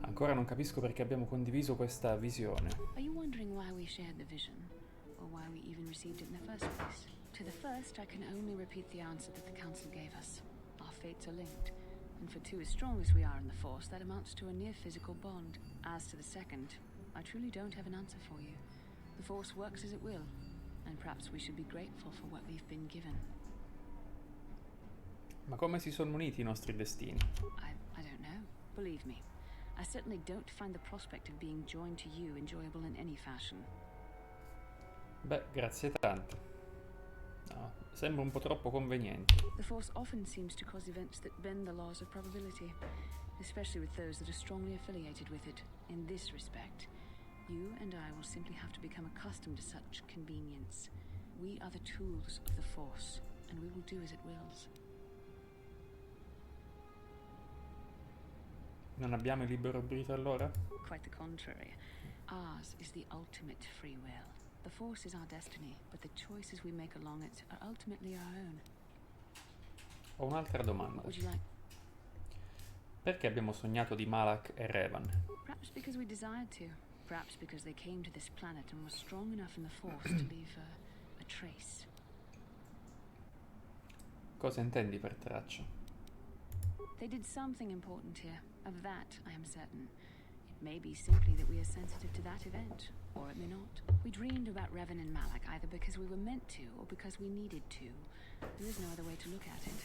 Ancora non capisco perché abbiamo condiviso questa visione. Are you wondering why we shared the vision? Or why we even received it in the first place? To the first, I can only repeat the answer that the Council gave us. Our fates are linked. And for two as strong as we are in the Force, that amounts to a near physical bond. As to the second, I truly don't have an answer for you. The Force works as it will. And perhaps we should be grateful for what we've been given. Ma come si sono uniti i nostri destini? I don't know. Believe me. I certainly don't find the prospect of being joined to you enjoyable in any fashion. Beh, grazie tante. Sembra un po' troppo conveniente. The Force often seems to cause events that bend the laws of probability, especially with those that are strongly affiliated with it. In this respect, you and I will simply have to become accustomed to such convenience. We are the tools of the Force, and we will do as it wills. Non abbiamo il libero arbitrio allora? Quite the contrary. Ours is the ultimate free will. The Force is our destiny, but the choices we make along it are ultimately our own. Ho un'altra domanda. What would you like? Perché abbiamo sognato di Malak e Revan? Perhaps because we desired to. Perhaps because they came to this planet and were strong enough in the Force to leave a trace. Cosa intendi per traccia? They did something important here. Of that, I am certain. It may be simply that we are sensitive to that event, or it may not. We dreamed about Revan and Malak either because we were meant to, or because we needed to. There is no other way to look at it.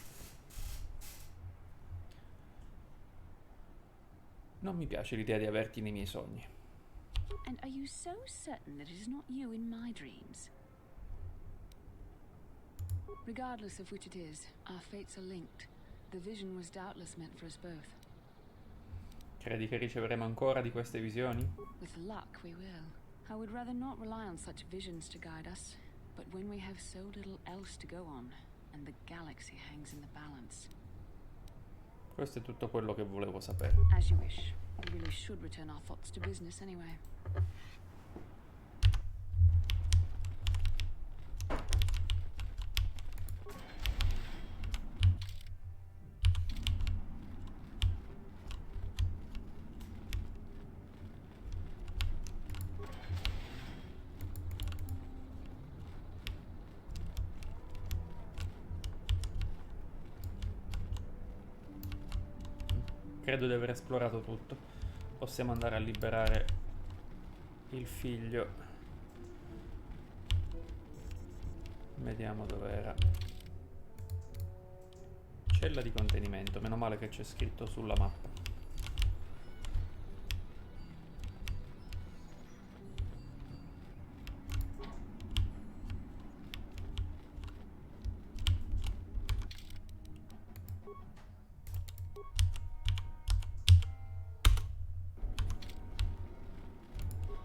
Non mi piace l'idea di averti nei miei sogni. And are you so certain that it is not you in my dreams? Regardless of which it is, our fates are linked. The vision was doubtless meant for us both. Credi che riceveremo ancora di queste visioni? With luck, we will. I would rather not rely on such visions to guide us. But when we have so little else to go on, and the galaxy hangs in the balance. Questo è tutto quello che volevo sapere. As you wish. We really should return our thoughts to business anyway. Credo di aver esplorato tutto. Possiamo andare a liberare il figlio. Vediamo dov'era. Cella di contenimento. Meno male che c'è scritto sulla mappa.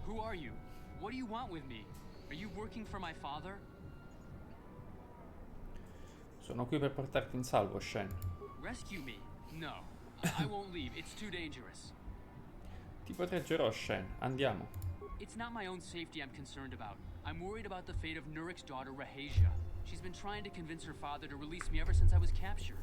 Who are you? What do you want with me? Are you working for my father? Sono qui per portarti in salvo, Shen. Rescue me? No. I won't leave. It's too dangerous. Ti proteggerò, Shen. Andiamo. It's not my own safety I'm concerned about. I'm worried about the fate of Nurik's daughter, Rahasia. She's been trying to convince her father to release me ever since I was captured.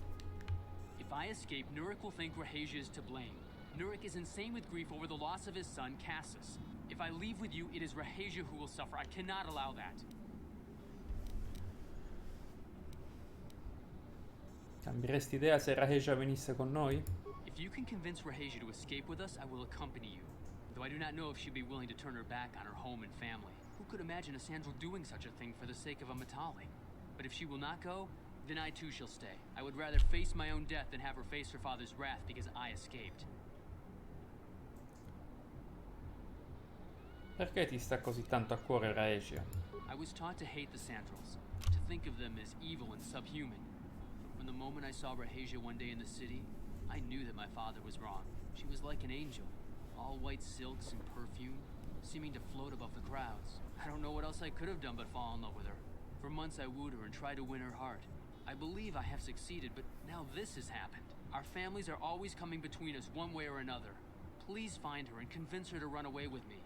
If I escape, Nurik will think Rahasia is to blame. Nurik is insane with grief over the loss of his son, Casus. If I leave with you, it is Rahasia who will suffer. I cannot allow that. Cambieresti idea se Rahesia venisse con noi? If you can convince Rahasia to escape with us, I will accompany you. Though I do not know if she'd be willing to turn her back on her home and family. Who could imagine a Sandral doing such a thing for the sake of a Matale? But if she will not go, then I too shall stay. I would rather face my own death than have her face her father's wrath because I escaped. Perché ti sta così tanto a cuore Rahesia? I was taught to hate the Sandrals, to think of them as evil and subhuman. From the moment I saw Rahasia one day in the city, I knew that my father was wrong. She was like an angel, all white silks and perfume, seeming to float above the crowds. I don't know what else I could have done but fall in love with her. For months I wooed her and tried to win her heart. I believe I have succeeded, but now this has happened. Our families are always coming between us one way or another. Please find her and convince her to run away with me.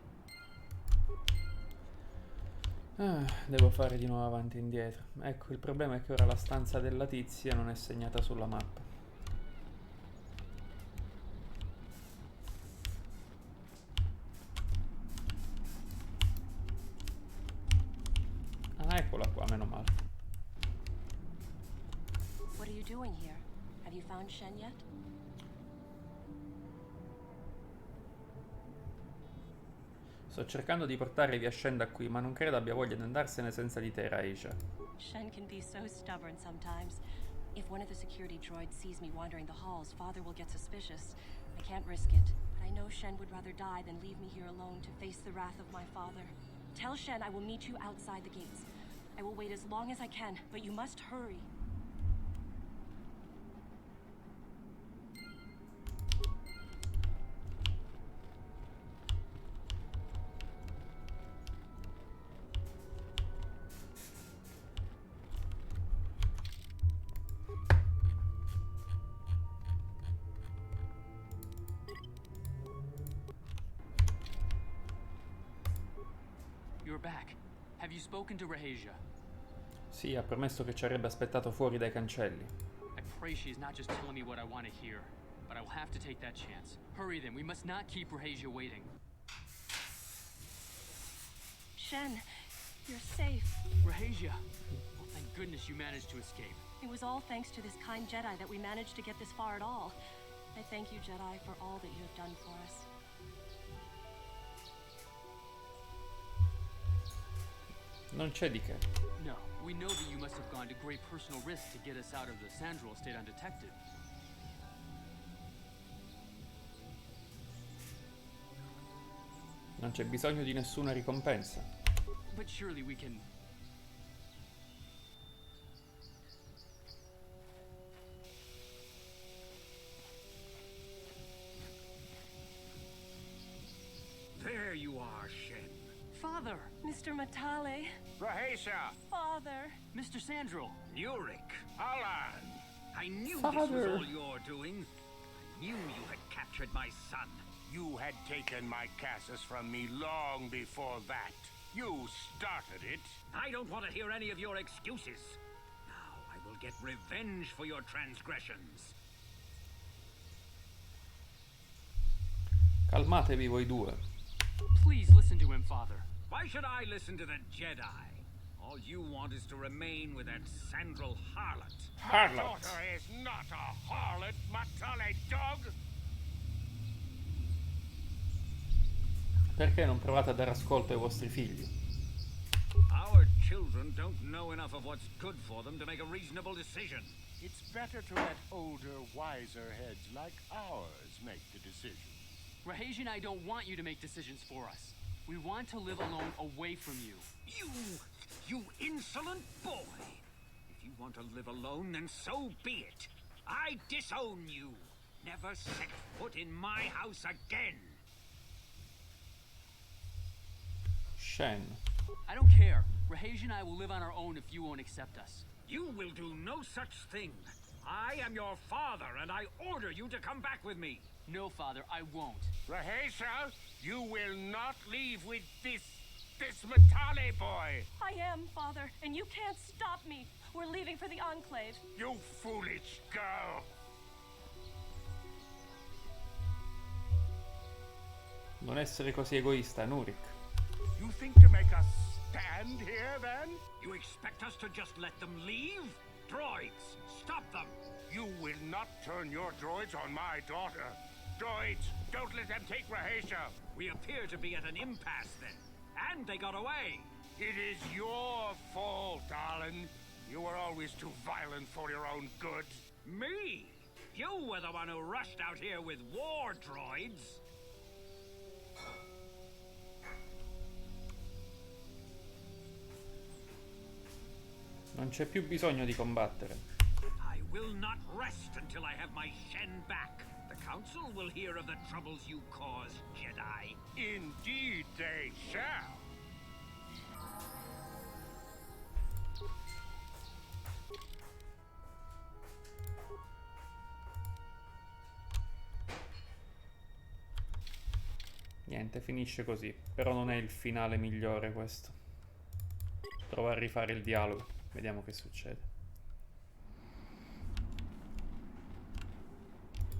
Devo fare di nuovo avanti e indietro. Ecco, il problema è che ora la stanza della tizia non è segnata sulla mappa. Ah, eccola qua, meno male. What are you doing here? Have you found Shen yet? Sto cercando di portare via Shen da qui, ma non credo abbia voglia di andarsene senza di te, Raisha. Shen can be so stubborn sometimes. If one of the security droids sees me wandering the halls, Father will get suspicious. I can't risk it. But I know Shen would rather die than leave me here alone to face the wrath of my father. Tell Shen I will meet you outside the gates. I will wait as long as I can, but you must hurry. You're back. Have you spoken to Rahasia? Sì, ha promesso che ci avrebbe aspettato fuori dai cancelli. I pray she's not just telling me what I want to hear, but I will have to take that chance. Hurry then, we must not keep Rahasia waiting. Shen, you're safe. Rahasia! Oh, thank goodness you managed to escape. It was all thanks to this kind Jedi that we managed to get this far at all. I thank you, Jedi, for all that you have done for us. Non c'è di che. No, we know that you must have gone to great personal risk to get us out of the Sandral estate undetected. Non c'è bisogno di nessuna ricompensa. But surely we can... There you are, Shen. Father! Mr. Matale. Rahasia! Father! Mr. Sandral! Nurik! Alan! I knew Father. this was all your doing. I knew you had captured my son. You had taken my Casus from me long before that. You started it. I don't want to hear any of your excuses. Now I will get revenge for your transgressions. Calmatevi voi due. Please listen to him, Father. Why should I listen to the Jedi? All you want is to remain with that Sandral harlot. My daughter is not a harlot, Matale dog! Perché non provate a dare ascolto ai vostri figli? Our children don't know enough of what's good for them to make a reasonable decision. It's better to let older, wiser heads like ours make the decision. Rahasia and I don't want you to make decisions for us. We want to live alone away from you. You insolent boy! If you want to live alone, then so be it. I disown you. Never set foot in my house again. Shen. I don't care. Rahasia and I will live on our own if you won't accept us. You will do no such thing. I am your father, and I order you to come back with me. No, Father, I won't. Rahasia, you will not leave with this Matale boy. I am, Father, and you can't stop me. We're leaving for the Enclave. You foolish girl. Non essere così egoista, Nurik. You think to make us stand here, then? You expect us to just let them leave? Droids, stop them! You will not turn your droids on my daughter. Droids, don't let them take Rahasia. We appear to be at an impasse then. And they got away. It is your fault, Alan. You were always too violent for your own good. Me? You were the one who rushed out here with war droids. Non c'è più bisogno di combattere. I will not rest until I have my Shen back. The Council will hear of the troubles you caused, Jedi. Indeed they shall. Niente, finisce così. Però non è il finale migliore questo. Provo a rifare il dialogo. Vediamo che succede.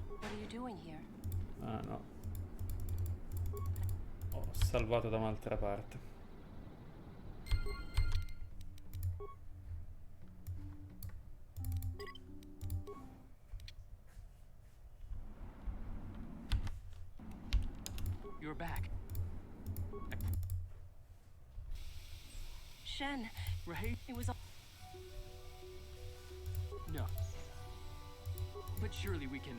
What are you doing here? Ah no. Ho salvato da un'altra parte. You're back. Shen, Right? it was all... No. But surely we can...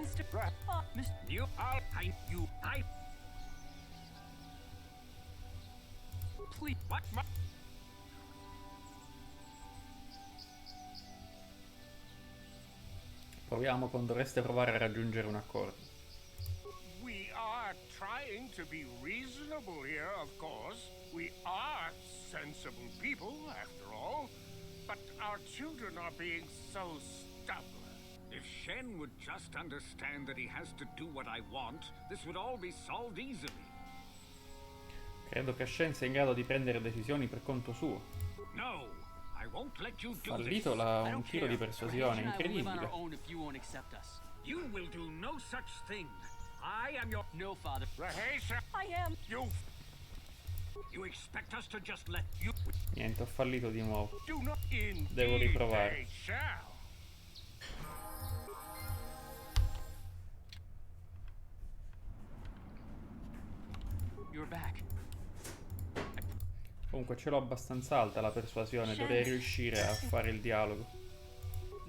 Mr. Mr. Please, what? Proviamo quando dovreste provare a raggiungere un accordo. We are trying to be reasonable here, of course. We are sensible people, after all. But our children are being so stubborn. If Shen would just understand that he has to do what I want, this would all be solved easily. Credo che Shen sia in grado di prendere decisioni per conto suo. No, I won't let you do Fallito this. un tiro di persuasione, incredibile. You will do no such thing. I am your... No, Father. Rahesia, I am. You expect us to just let you... Niente, ho fallito di nuovo. Do not indeed Devo riprovare. they shall. You're back. Comunque ce l'ho abbastanza alta la persuasione, dovrei riuscire a fare il dialogo.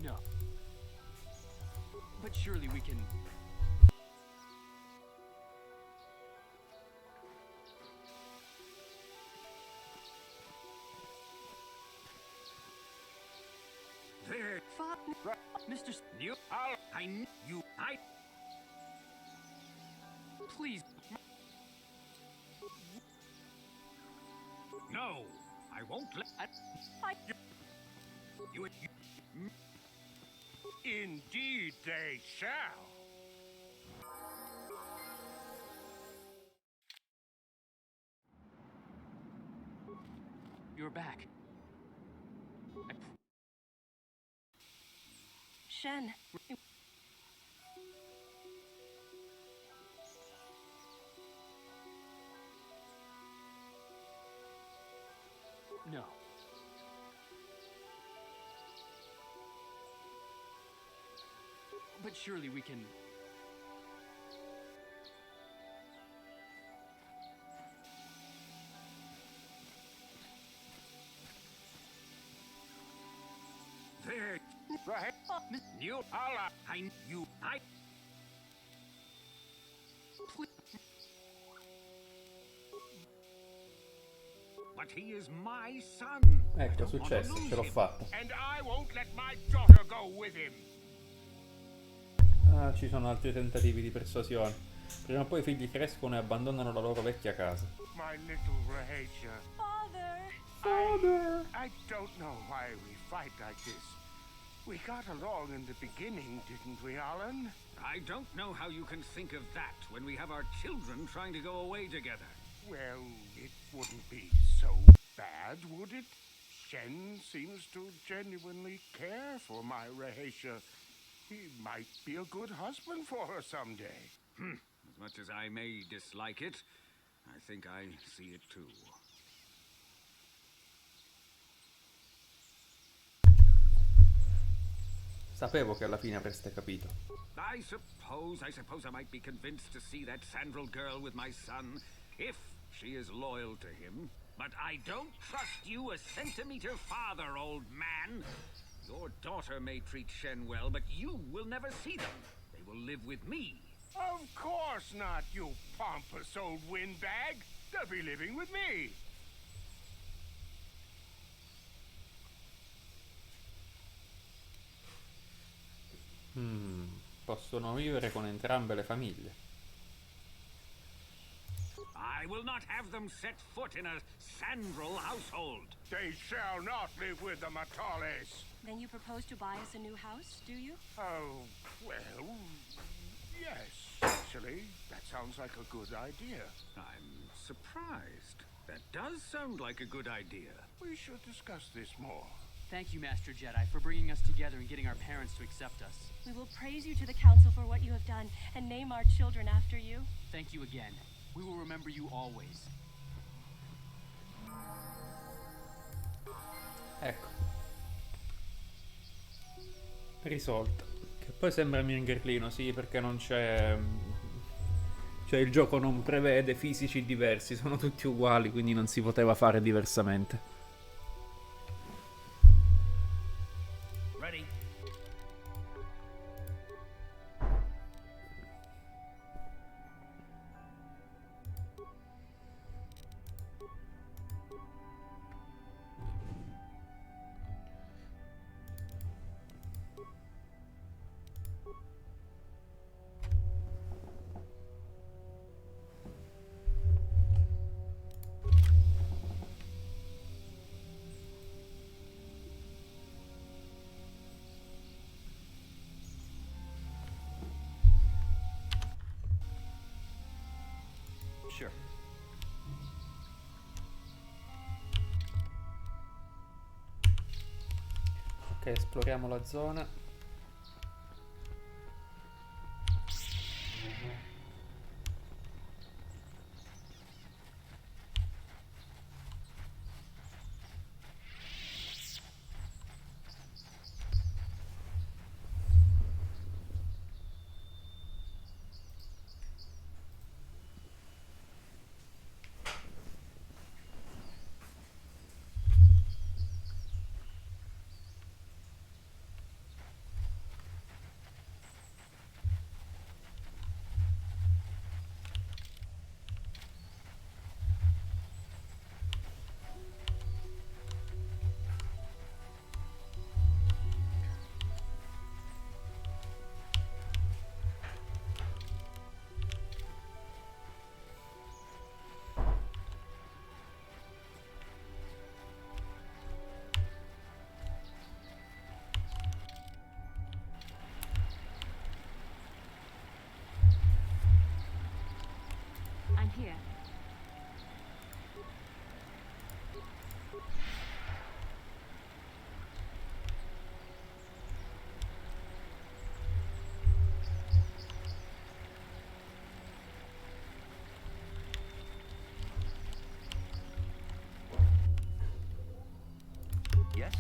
No. But surely we can... There. Mr. You... I... Please. No, I won't let... You... Indeed they shall. You're back. Shen. No. But surely we can... There. Right. You... I... But he is my son. Ecco, è successo, ce l'ho fatta. And I won't let my daughter go with him. Ah, ci sono altri tentativi di persuasione. Prima o poi i figli crescono e abbandonano la loro vecchia casa. My little Rahesia. Father. Father. I don't know why we fight like this. We got along in the beginning, didn't we, Alan? I don't know how you can think of that when we have our children trying to go away together. Well, it wouldn't be so bad, would it? Shen seems to genuinely care for my Rahesia. He might be a good husband for her someday. As much as I may dislike it, I think I see it too. Sapevo che alla fine avreste capito. I suppose I might be convinced to see that Sandral girl with my son, if she is loyal to him. But I don't trust you a centimeter farther, old man. Your daughter may treat Shen well, but you will never see them. They will live with me. Of course not, you pompous old windbag. They'll be living with me. Possono vivere con entrambe le famiglie. I will not have them set foot in a Sandral household. They shall not live with the Matales. Then you propose to buy us a new house, do you? Oh, well, yes, actually. That sounds like a good idea. I'm surprised. That does sound like a good idea. We should discuss this more. Thank you, Master Jedi, for bringing us together and getting our parents to accept us. We will praise you to the Council for what you have done and name our children after you. Thank you again. We will remember you always. Ecco. Risolto. Che poi sembra Mingerlino, sì, perché non c'è... Cioè il gioco non prevede fisici diversi, sono tutti uguali, quindi non si poteva fare diversamente. Ready. Sure. Ok, esploriamo la zona. I'm here. Yes?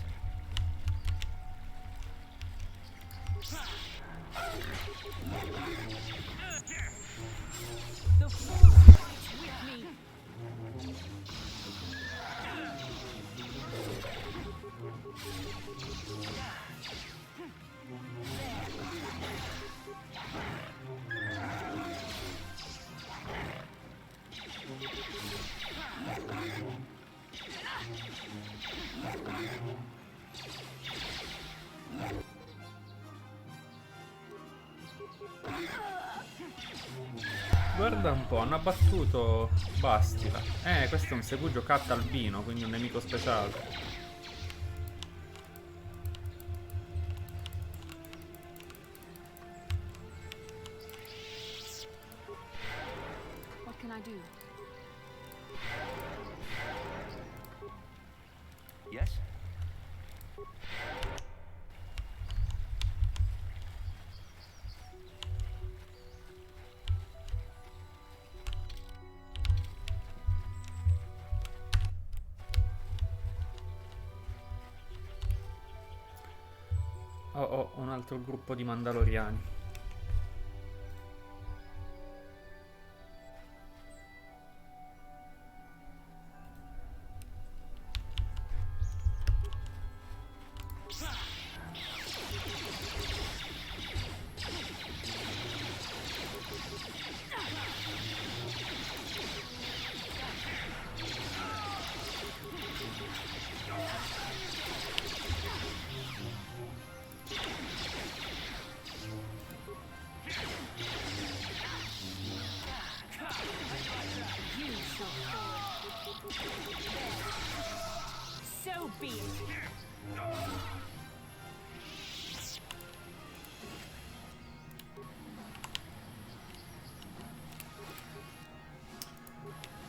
The force fights with me. Guarda un po', hanno abbattuto Bastila. Questo è un Segugio Cat albino, quindi un nemico speciale. What can I do? Yes? Ho un altro gruppo di Mandaloriani. So be it.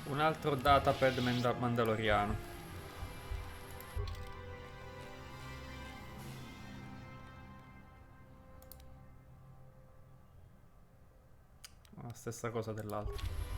Un altro datapad mandaloriano. La stessa cosa dell'altro.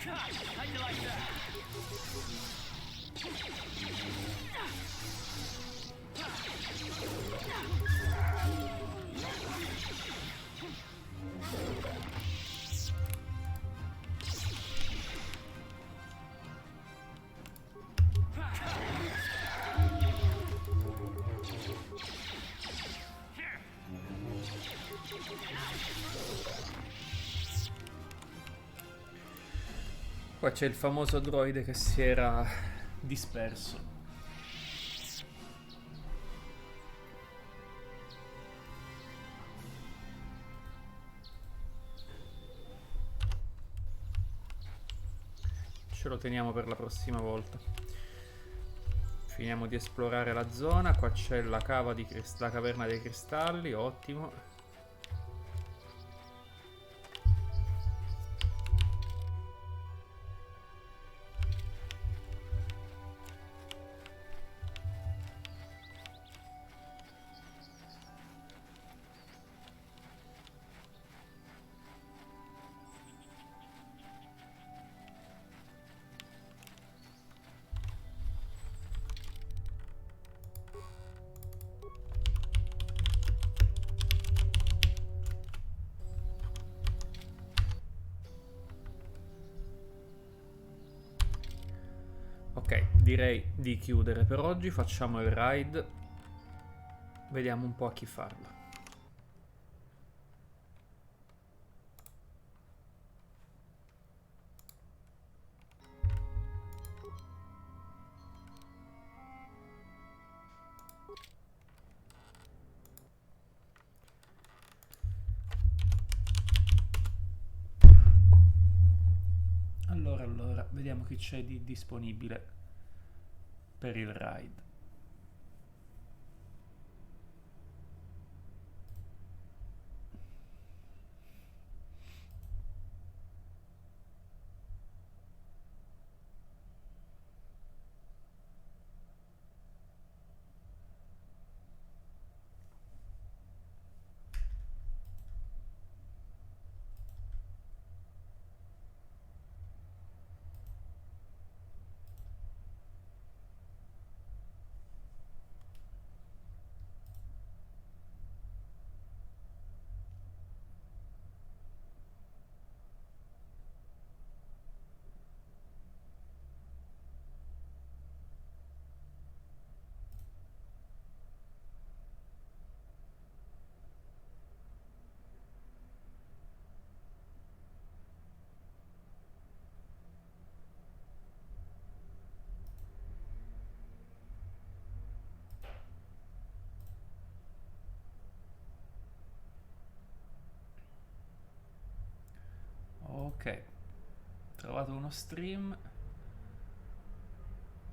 How'd you like that? Qua c'è il famoso droide che si era disperso. Ce lo teniamo per la prossima volta. Finiamo di esplorare la zona. Qua c'è la cava di la caverna dei cristalli, ottimo. Ok, direi di chiudere per oggi, facciamo il raid, vediamo un po' a chi farlo. Allora, vediamo chi c'è di disponibile per il raid. Ok, trovato uno stream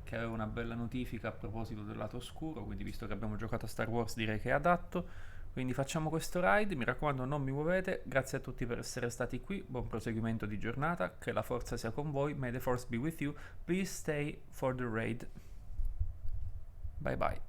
che aveva una bella notifica a proposito del lato oscuro, quindi visto che abbiamo giocato a Star Wars direi che è adatto. Quindi facciamo questo raid, mi raccomando non mi muovete, grazie a tutti per essere stati qui, buon proseguimento di giornata, che la forza sia con voi, may the force be with you, please stay for the raid. Bye bye.